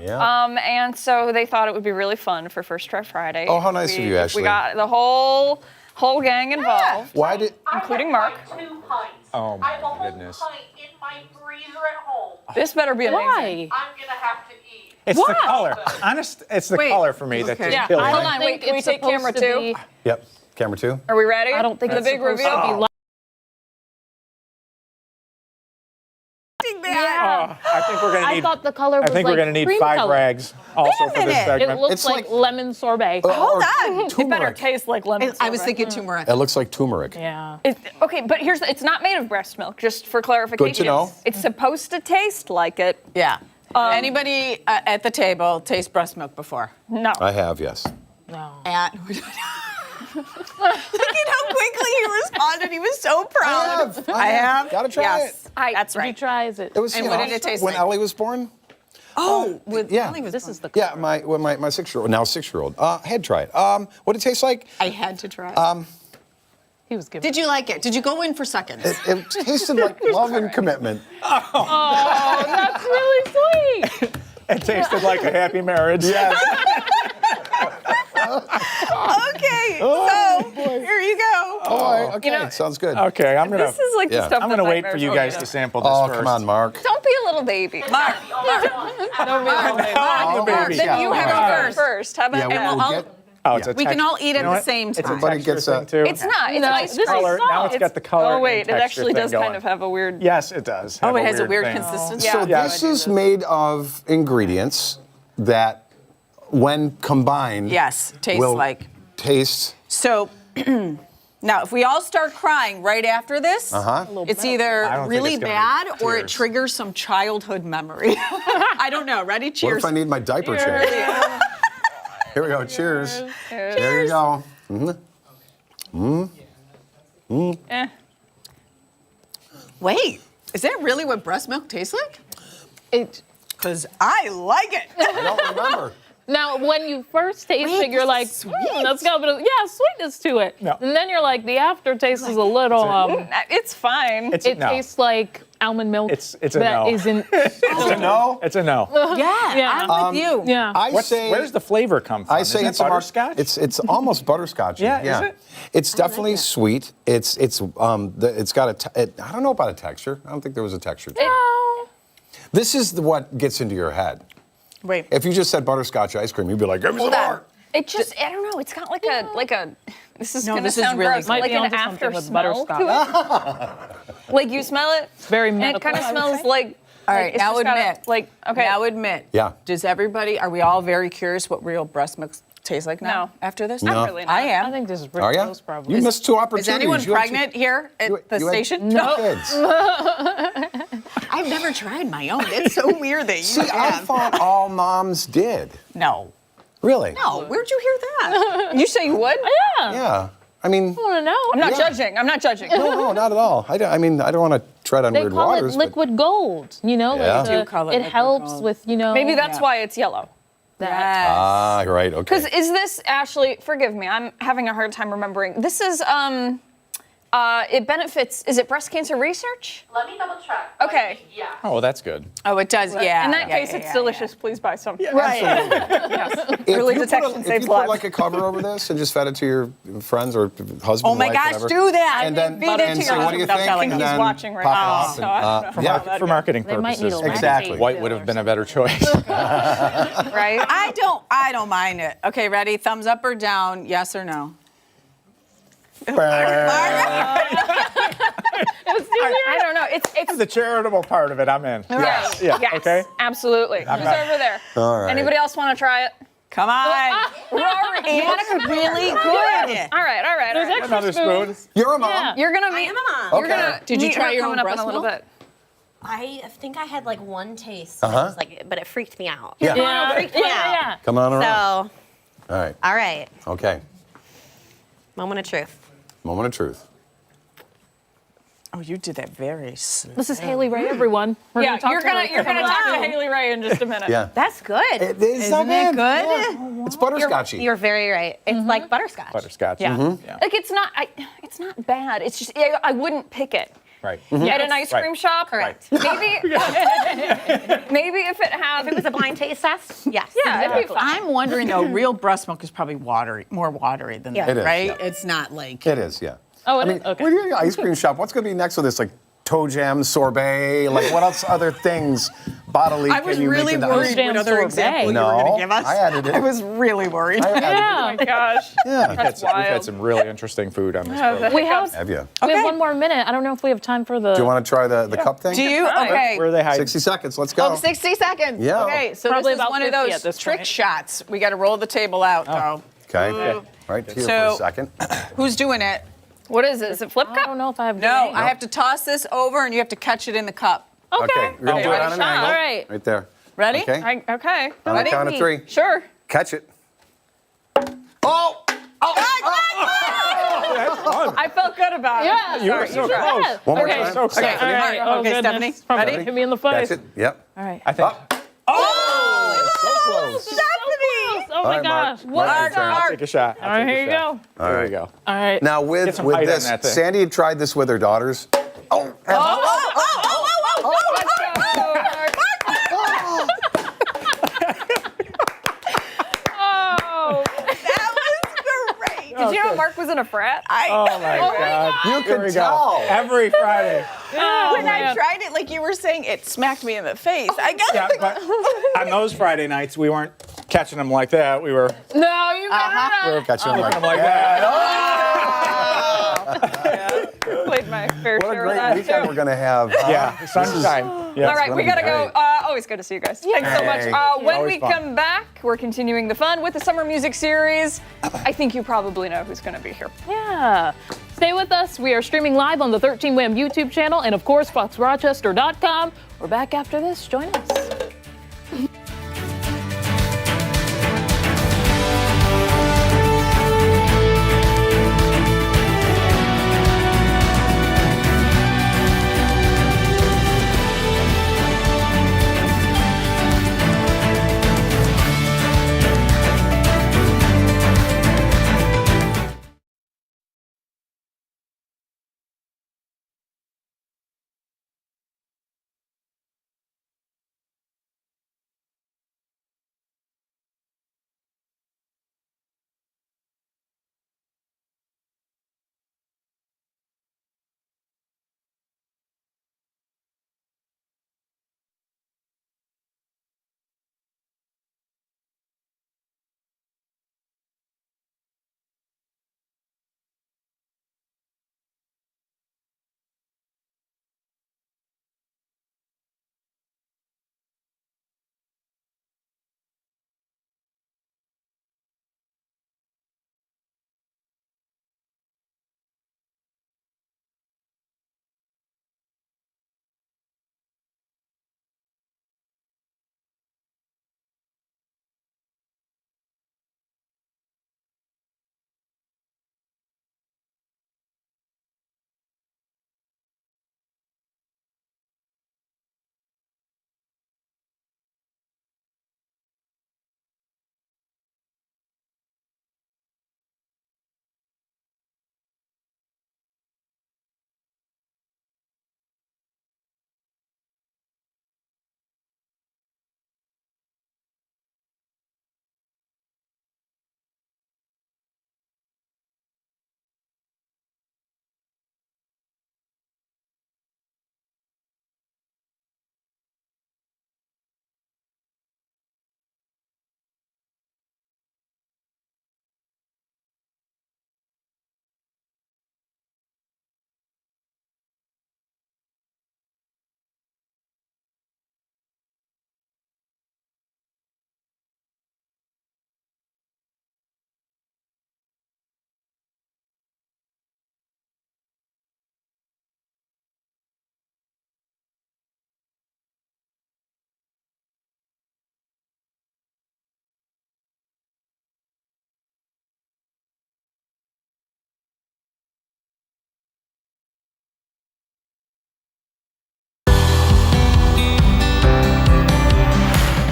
And so they thought it would be really fun for First Try Friday. Oh, how nice of you, Ashley. We got the whole whole gang involved, Why did? including Mark. Oh my goodness. in my freezer at home. This better be amazing. Why? I'm gonna have to eat. It's the color. Honest, it's the Wait, color for me that okay. just Yeah, kills hold me. on. Wait, can we It's take camera supposed to 2? be- Yep. Camera 2. Are we ready? I don't think for the it's big supposed reveal. to be light. Oh, I think we're gonna I need. thought the color was I think like we're gonna need cream 5 color. rags also for this minute. segment. It looks It's like like- lemon sorbet. Hold on. It better Turmeric. taste like lemon. I was sorbet. thinking turmeric. It looks like turmeric. Yeah. Okay, but it's not made of breast milk. Just for clarification, know. It's supposed to taste like it. Yeah. Anybody at the table taste breast milk before? No. I have, yes. No. At Look at how quickly he responded. He was so proud. I have. have. Gotta try yes. it. That's Did you right. try? Is it? It was. And you what know, did it taste when like? Ellie was born? Oh, with yeah. Ellie was This born. is the. Yeah, my 6-year-old, now 6-year-old. I had tried. What did it taste like? I had to try it. He was giving. Did you like it? Did you go in for seconds? It tasted like love and commitment. Oh, that's really sweet. It tasted like a happy marriage. Yes. Okay, so here you go. Oh, okay. Sounds good. Okay, I'm gonna. This is like the Yeah. stuff. I'm gonna that wait for nightmares you will guys get to us. sample this Oh, first. come on, Mark. Don't be a little baby. Mark, I'm the baby. then you have Yeah. it first. First, how about Yeah, that? we'll get. Oh, it's a We can all eat at you know the what? same It's a time. Everybody texture gets thing a- too. It's not. It's No, ice this is cream. color. Now it's got the color. Oh wait, and it texture actually thing does going. kind of have a weird. Yes, it does. Oh, have it has a weird thing. consistency. Yeah. So Yeah. this is made of ingredients that, when combined, Yes, tastes will like. taste. So now, if we all start crying right after this, it's I either don't think really it's gonna bad be or it tears. triggers some childhood memory. I don't know. Ready? What Cheers. if I need my diaper changed? Here we go. Cheers. There you go. Wait, is that really what breast milk tastes like? It. Because I like it. I don't remember. Now, when you first taste Wait, it, you're this like, is sweet. that's got a bit of, sweetness to it. No. And then you're like, the aftertaste is a little, It's fine. It's it no. tastes like almond milk. It's a that no. isn't. It's a no. It's a no. Yeah, I'm with you. Yeah. I What's, say. where's the flavor come from? I say Is it it's a mar- butterscotch. It's almost butterscotch. Yeah, is it? It's definitely sweet. It's got a. I don't know about a texture. I don't think there was a texture. To it. This is what gets into your head. Wait. If you just said butterscotch ice cream, you'd be like, give me some more. It just, I don't know. It's got like a. This is No, gonna this is sound really gross, good. Might like be an onto something after with smell butterscotch. to it. Like you smell it. It's very And medical. it kind of I would smells say. like. All like right, it's now just got a- admit. Like okay. Now admit. Yeah. Does everybody, are we all very curious what real breast milk tastes like now No. after this? No. Really not. I am. I think this is Are pretty ya? close, probably. You missed two Is opportunities. anyone You had two- pregnant here at the you had station? two kids. I've never tried my own. It's so weird that you See, I have. thought all moms did. No. Really? No, where'd you hear that? You say you would? Yeah. Yeah. I mean, I want to know. I'm not Yeah. judging. I'm not judging. no, not at all. I don't want to tread on They weird call waters. it but- liquid gold. You know, Yeah. like They do call it it liquid helps gold. with Maybe that's why it's yellow. that. Ah, right. Okay. Because is this Ashley? Forgive me. I'm having a hard time remembering. This is it benefits. Is it breast cancer research? Let me double check. Okay. Yeah. Oh, that's good. Oh, it does, yeah. In that yeah, case, yeah, it's yeah, delicious. Please buy some. Right. Yes. If Early you detection if saves you put lives. like a cover over this and just fed it to your friends or husband, Oh my wife, gosh, whatever, do that. and then Feed it to and your say, what do you husband without think? telling And him. He's then watching right pop now, off so and, I don't know. yeah. For marketing They might purposes. need a Exactly. White would have been a better choice. Right? I don't mind it. Okay, ready? Thumbs up or down? Yes or no? I don't know. It's The charitable part of it, I'm in. right. Yeah. Yes. Okay. Absolutely. Who's over there? All right. Anybody else want to try it? Come on. Rory, you want to come really All good. right. All right. There's extra Another spoon. spoons. You're a mom. Yeah. You're gonna meet. You're Okay. gonna. Did you meet try her your coming own up in breast a little milk? bit. I think I had like one taste. Uh-huh. And it was like, but it freaked me out. Yeah. Yeah. Freaked me out. Yeah. Come on around. So, All right. all right, Okay. moment of truth. Moment of truth. Oh, you did that very slow. This is Haley Ray, everyone. We're Yeah, talk you're to her. gonna talk to Haley Ray in just a minute. Yeah. That's good. It's Isn't it good? Yeah. It's butterscotchy. You're very right. It's like butterscotch. Butterscotch. Yeah. Yeah. Like it's not bad. It's just I wouldn't pick it. Right. At an ice cream shop. Correct. Maybe. Maybe if it had. If it was a blind taste test, yes. Yeah, it'd be fine. I'm wondering though, real breast milk is probably more watery than Yeah. that, It is, right? yeah. It's not like. It is, yeah. Oh, it I is? mean, Okay. when you're in an ice cream shop, what's going to be next to this? Like toe jam, sorbet, like what else? Other things bodily I was can you really make into worried ice Jam what other sorbet. example you No, were going to give us. I added it. I was really worried. Yeah. Oh my gosh. Yeah. We've That's had wild. some really interesting food on this program. We have Have you? we Okay. have one more minute. I don't know if we have time for the. Do you want to try the cup thing? Do you? Okay. Where are they hiding? 60 seconds. Let's go. Oh, 60 seconds. Yeah. Okay, so Probably this is about one of 50 those at this trick point. shots. We got to roll the table out, though. Okay. Right here for So- a second. Who's doing it? What is it? Is it flip I cup? don't know if I have. No, any. I have to toss this over, and you have to catch it in the cup. Okay. You're going to do it on an angle. All right. Right there. Ready? Okay. Okay. On the Ready? count of 3. Sure. Catch it. Oh! I felt good about it. Yeah. You were so close. One more Okay. time. So close. All right. Oh, Okay, goodness. Stephanie, Probably ready? hit me in the face. Catch it. Yep. All right. I think. Oh, so close. Stephanie! Oh my right, Mark. gosh. What? Mark, your All turn. I'll take a shot. I'll right, take a here you shot. go. There we go. right. Now Get with some height on this, that thing. Sandy had tried this with her daughters. Oh, Oh. That was great. Did you know Mark was in a frat? Oh my God. You Here could we tell. go. Every Friday. When I tried it, like you were saying, it smacked me in the face. I got Yeah, but on those Friday nights, we weren't catching them like that. We were No, you Uh-huh. catching them like like that. Played my fair What a share of great that weekend too. we're going to have. Yeah, sunshine. Yeah. All right, we gonna gotta be go. great. Always good to see you guys. Thanks so much. Hey. When Always we fun. come back, we're continuing the fun with the summer music series. I think you probably know who's gonna be here. Yeah. Stay with us. We are streaming live on the 13 Wham YouTube channel and, of course, foxrochester.com. We're back after this. Join us.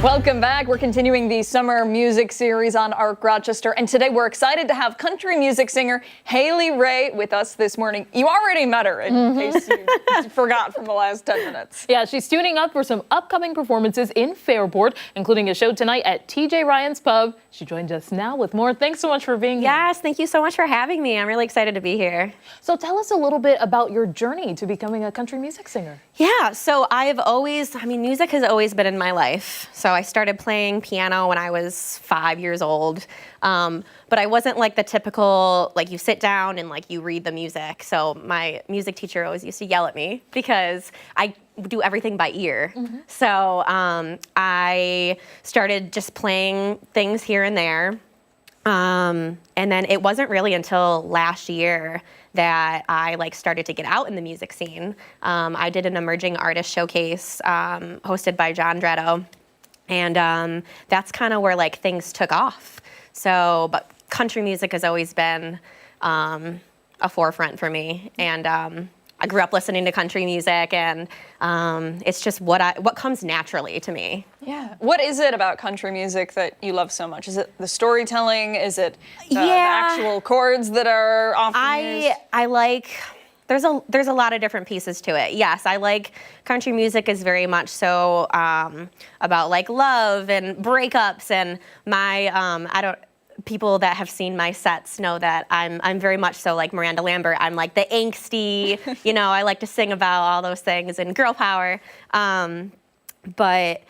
Welcome back. We're continuing the summer music series on Arc Rochester, and today we're excited to have country music singer Haley Ray with us this morning. You already met her, in case you forgot from the last 10 minutes. Yeah, she's tuning up for some upcoming performances in Fairport, including a show tonight at TJ Ryan's Pub. She joined us now with more. Thanks so much for being here. Yes, thank you so much for having me. I'm really excited to be here. So tell us a little bit about your journey to becoming a country music singer. Yeah, so music has always been in my life. So I started playing piano when I was 5 years old. But I wasn't like the typical, like you sit down and like you read the music. So my music teacher always used to yell at me because I do everything by ear. So I started just playing things here and there. And then it wasn't really until last year that I started to get out in the music scene. I did an emerging artist showcase hosted by John Dretto. And that's kind of where things took off. So, but country music has always been a forefront for me. And I grew up listening to country music, and it's just what comes naturally to me. Yeah. What is it about country music that you love so much? Is it the storytelling? Is it the actual chords that are often used? I like. There's a lot of different pieces to it. Yes, I like country music is very much so about love and breakups, and my people that have seen my sets know that I'm very much so like Miranda Lambert. I'm like the angsty, I like to sing about all those things and girl power. But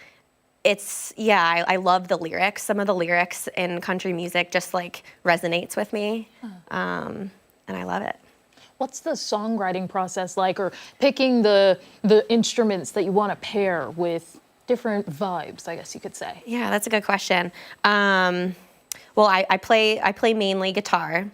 it's, I love the lyrics. Some of the lyrics in country music just resonates with me, and I love it. What's the songwriting process like, or picking the instruments that you want to pair with different vibes, I guess you could say? Yeah, that's a good question. Well, I play mainly guitar,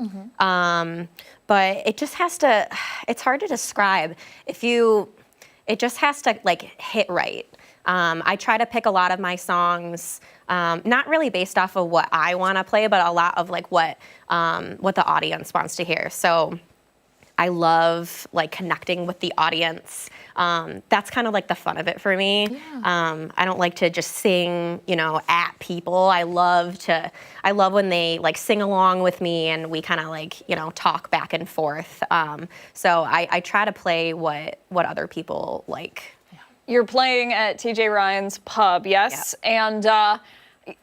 but it just has to. It's hard to describe. It just has to hit right. I try to pick a lot of my songs, not really based off of what I want to play, but a lot of what the audience wants to hear. So I love connecting with the audience. That's kind of the fun of it for me. Yeah. I don't like to just sing, at people. I love when they sing along with me and we kind of talk back and forth. So I try to play what other people like. You're playing at TJ Ryan's Pub, yes? Yep. And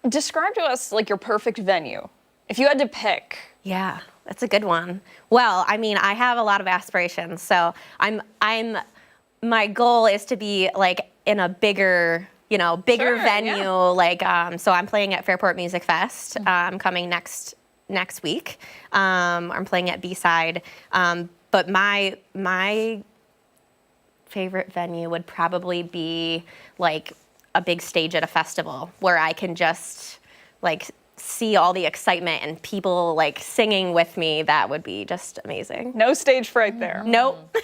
describe to us your perfect venue. If you had to pick. Yeah. That's a good one. Well, I have a lot of aspirations. So my goal is to be in a bigger venue. Yeah. So I'm playing at Fairport Music Fest, coming next week. I'm playing at B-Side. But my favorite venue would probably be a big stage at a festival where I can just see all the excitement and people singing with me. That would be just amazing. No stage fright there. Nope.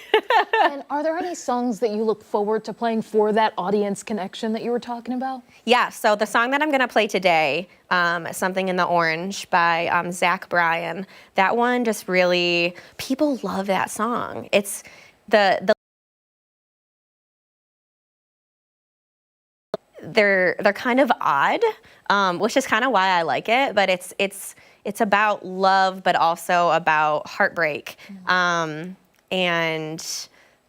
And are there any songs that you look forward to playing for that audience connection that you were talking about? Yeah, so the song that I'm gonna play today, Something in the Orange by Zach Bryan, that one just really, people love that song. It's they're kind of odd, which is kind of why I like it. But it's about love, but also about heartbreak, and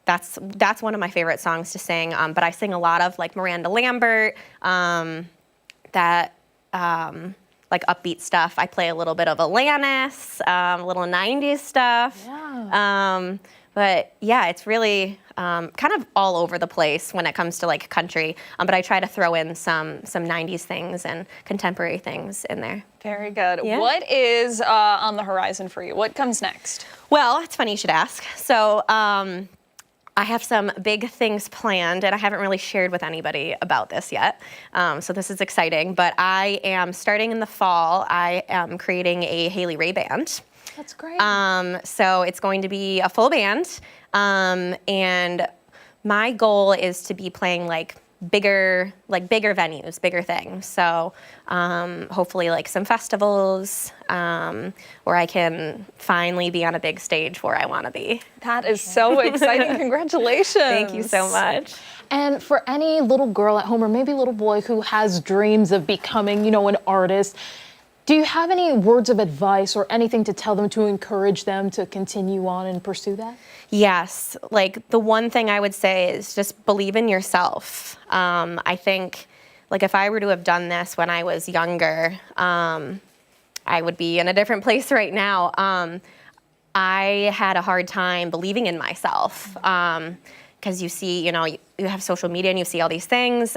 that's one of my favorite songs to sing. But I sing a lot of Miranda Lambert, that upbeat stuff. I play a little bit of Alanis, a little 90s stuff. Yeah. But yeah, it's really kind of all over the place when it comes to country. But I try to throw in some 90s things and contemporary things in there. Very good. Yeah. What is on the horizon for you? What comes next? Well, it's funny you should ask. So I have some big things planned, and I haven't really shared with anybody about this yet. So this is exciting. But I am starting in the fall. I am creating a Haley Ray band. That's great. So it's going to be a full band, and my goal is to be playing bigger venues, bigger things. So hopefully like some festivals where I can finally be on a big stage where I want to be. That is so exciting. Congratulations. Thank you so much. And for any little girl at home or maybe little boy who has dreams of becoming, you know, an artist, do you have any words of advice or anything to tell them to encourage them to continue on and pursue that? Yes, like the one thing I would say is just believe in yourself. I think like if I were to have done this when I was younger, I would be in a different place right now. I had a hard time believing in myself because you see, you know, you have social media and you see all these things.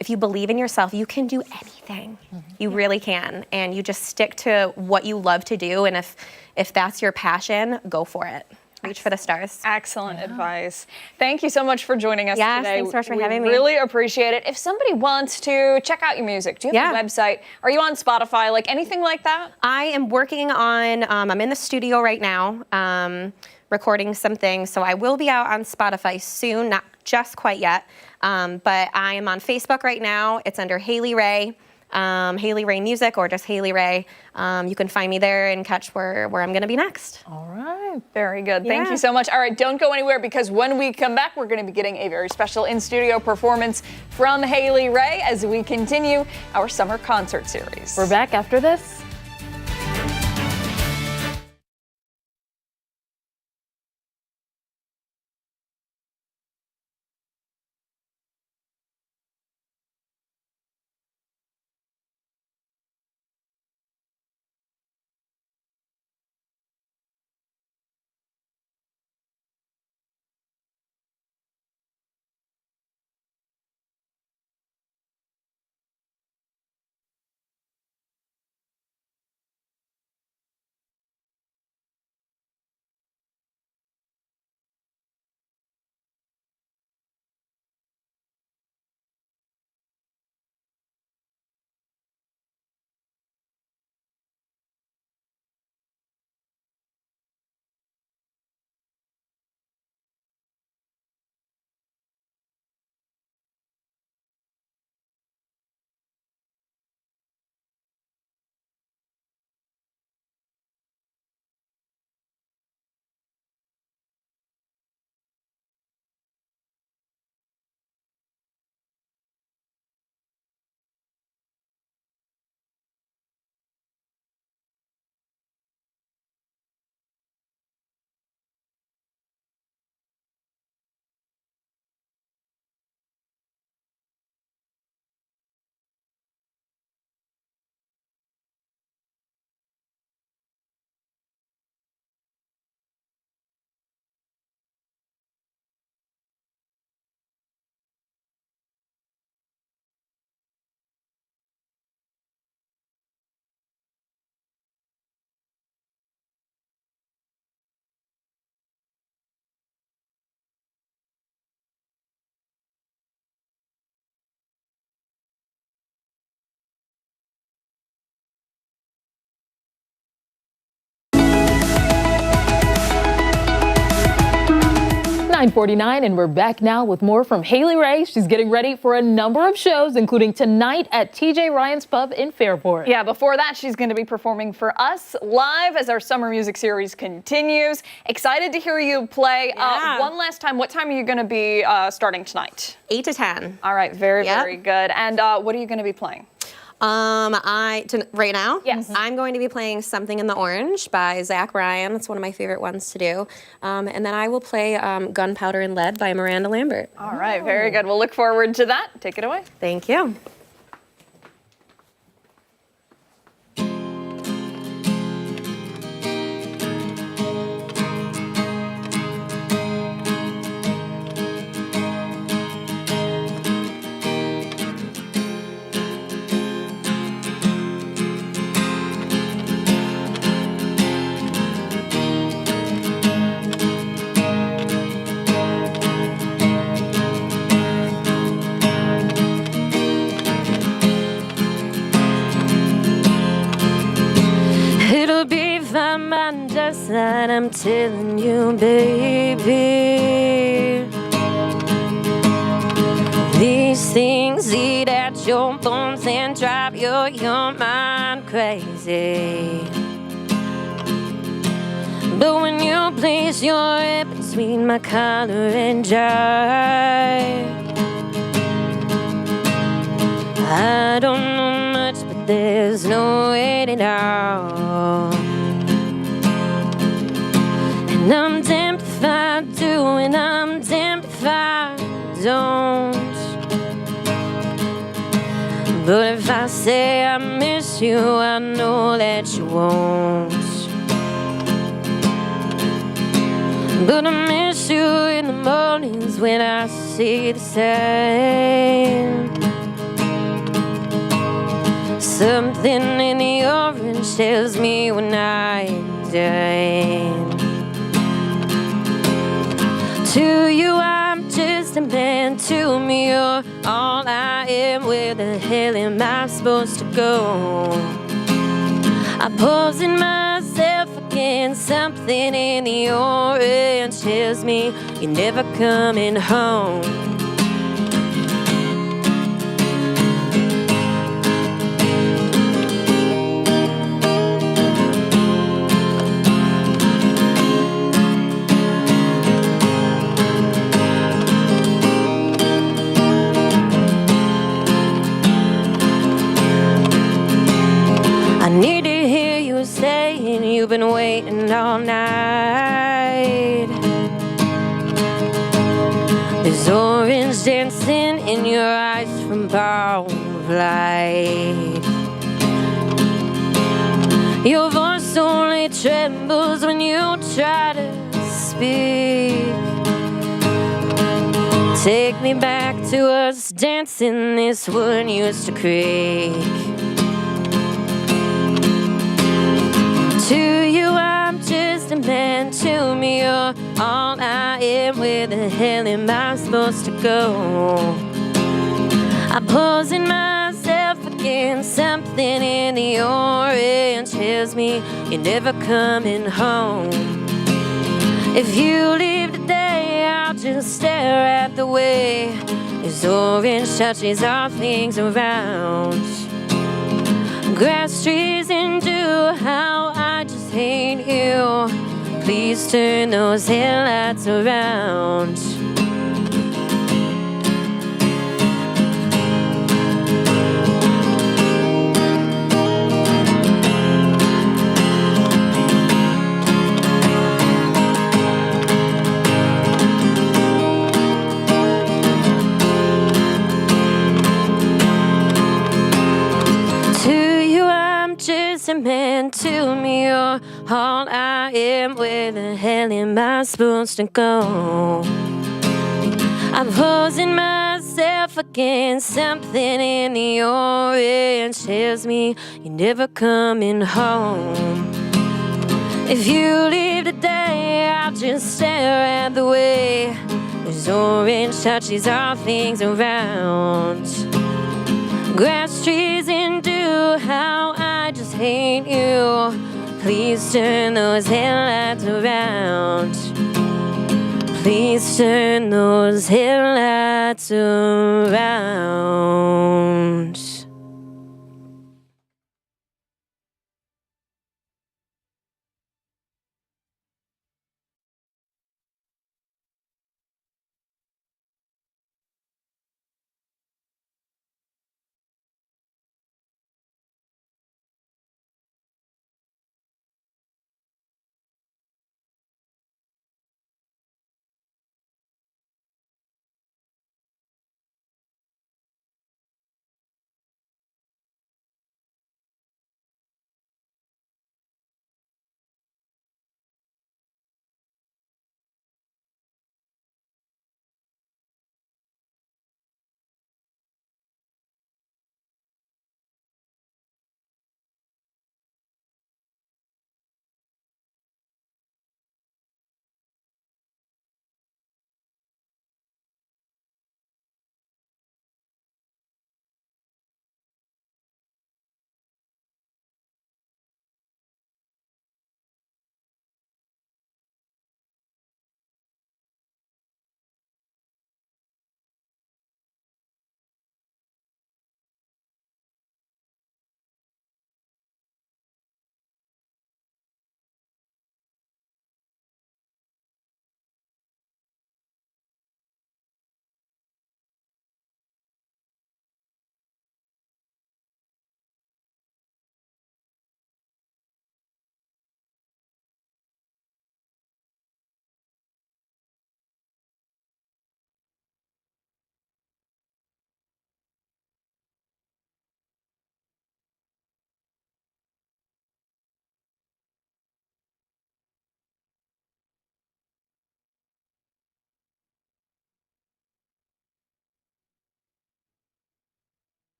If you believe in yourself, you can do anything. You really can. And you just stick to what you love to do. And if that's your passion, go for it. Reach for the stars. Excellent advice. Thank you so much for joining us Yes, today. thanks so much for We having me. really appreciate it. If somebody wants to check out your music, do you have a website? Are you on Spotify? Like anything like that? I am working on, I'm in the studio right now, recording some things. So I will be out on Spotify soon, not just quite yet. But I am on Facebook right now. It's under Haley Ray. Haley Ray Music or just Haley Ray. You can find me there and catch where I'm going to be next. All right. Very good. Thank you so much. All right, don't go anywhere because when we come back, we're going to be getting a very special in-studio performance from Haley Ray as we continue our summer concert series. We're back after this. .49 and we're back now with more from Haley Ray. She's getting ready for a number of shows, including tonight at TJ Ryan's Pub in Fairport. Yeah, before that, she's going to be performing for us live as our summer music series continues. Excited to hear you play. One last time, what time are you going to be starting tonight? 8 to 10. All right, very good. And what are you going to be playing? Right now? Yes. I'm going to be playing Something in the Orange by Zach Bryan. It's one of my favorite ones to do. And then I will play Gunpowder and Lead by Miranda Lambert. All right, very good. We'll look forward to that. Take it away. Thank you. Just that I'm telling you, baby. The things eat at your bones and drive your mind crazy. But when you place your head between my collar and jive, I don't know much, but there's no waiting out. And I'm damned if I do, and I'm damned if I don't. But if I say I miss you, I know that you won't. But I miss you in the mornings when I see the same. Something in the orange tells me we're night and to you I'm just a man, to me you're all I am. Where the hell am I supposed to go? I pose in myself against something in the orange tells me you're never coming home. I need to hear you saying you've been waiting all night. There's orange dancing in your eyes from power of light. Your voice only trembles when you try to speak. Take me back to us dancing this wood used to creak. To you I'm just a man, to me you're all I am. Where the hell am I supposed to go? I pose in myself against something in the orange tells me you're never coming home. If you leave today, I'll just stare at the way this orange touches all things around. Grass, trees, and dew, how I just hate you. Please turn those headlights around. Just a man, to me you're all I am. Where the hell am I supposed to go? I'm posing myself against something in the orange tells me you're never coming home. If you leave today, I'll just stare at the way this orange touches all things around. Grass, trees, and dew, how I just hate you. Please turn those headlights around. Please turn those headlights around.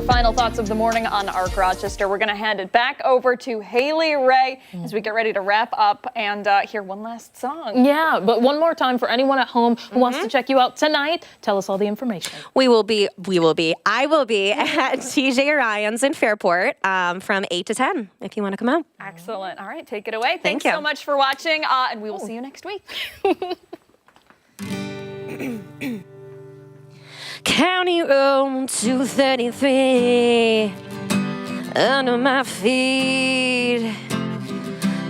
final thoughts of the morning on ARC Rochester. We're going to hand it back over to Haley Ray as we get ready to wrap up and hear one last song. Yeah, but one more time for anyone at home who wants to check you out tonight, tell us all the information. I will be at TJ Ryan's in Fairport from 8 to 10 if you want to come out. Excellent. All right, take it away. Thanks you. so much for watching, and we will see you next week. County Road 233 under my feet.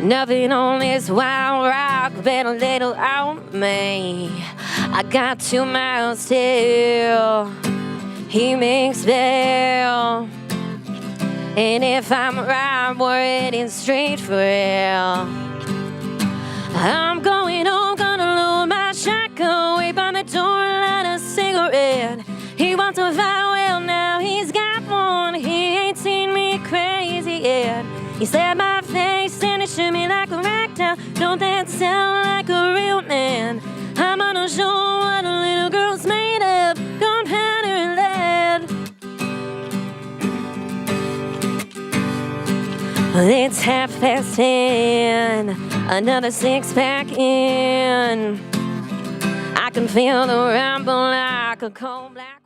Nothing on this wild rock but a little out me. I got 2 miles till he makes bail. And if I'm right, we're heading straight for hell. I'm going home, gonna load my shotgun, wait by the door, light a cigarette. He wants a fire, well now he's got one. He ain't seen me crazy yet. He slapped my face and it shook me like a ragdoll. Don't that sound like a real man? I'm gonna show what a little girl's made of. Gunpowder and lead. It's 10:30, another 6-pack in. I can feel the rumble like a cold black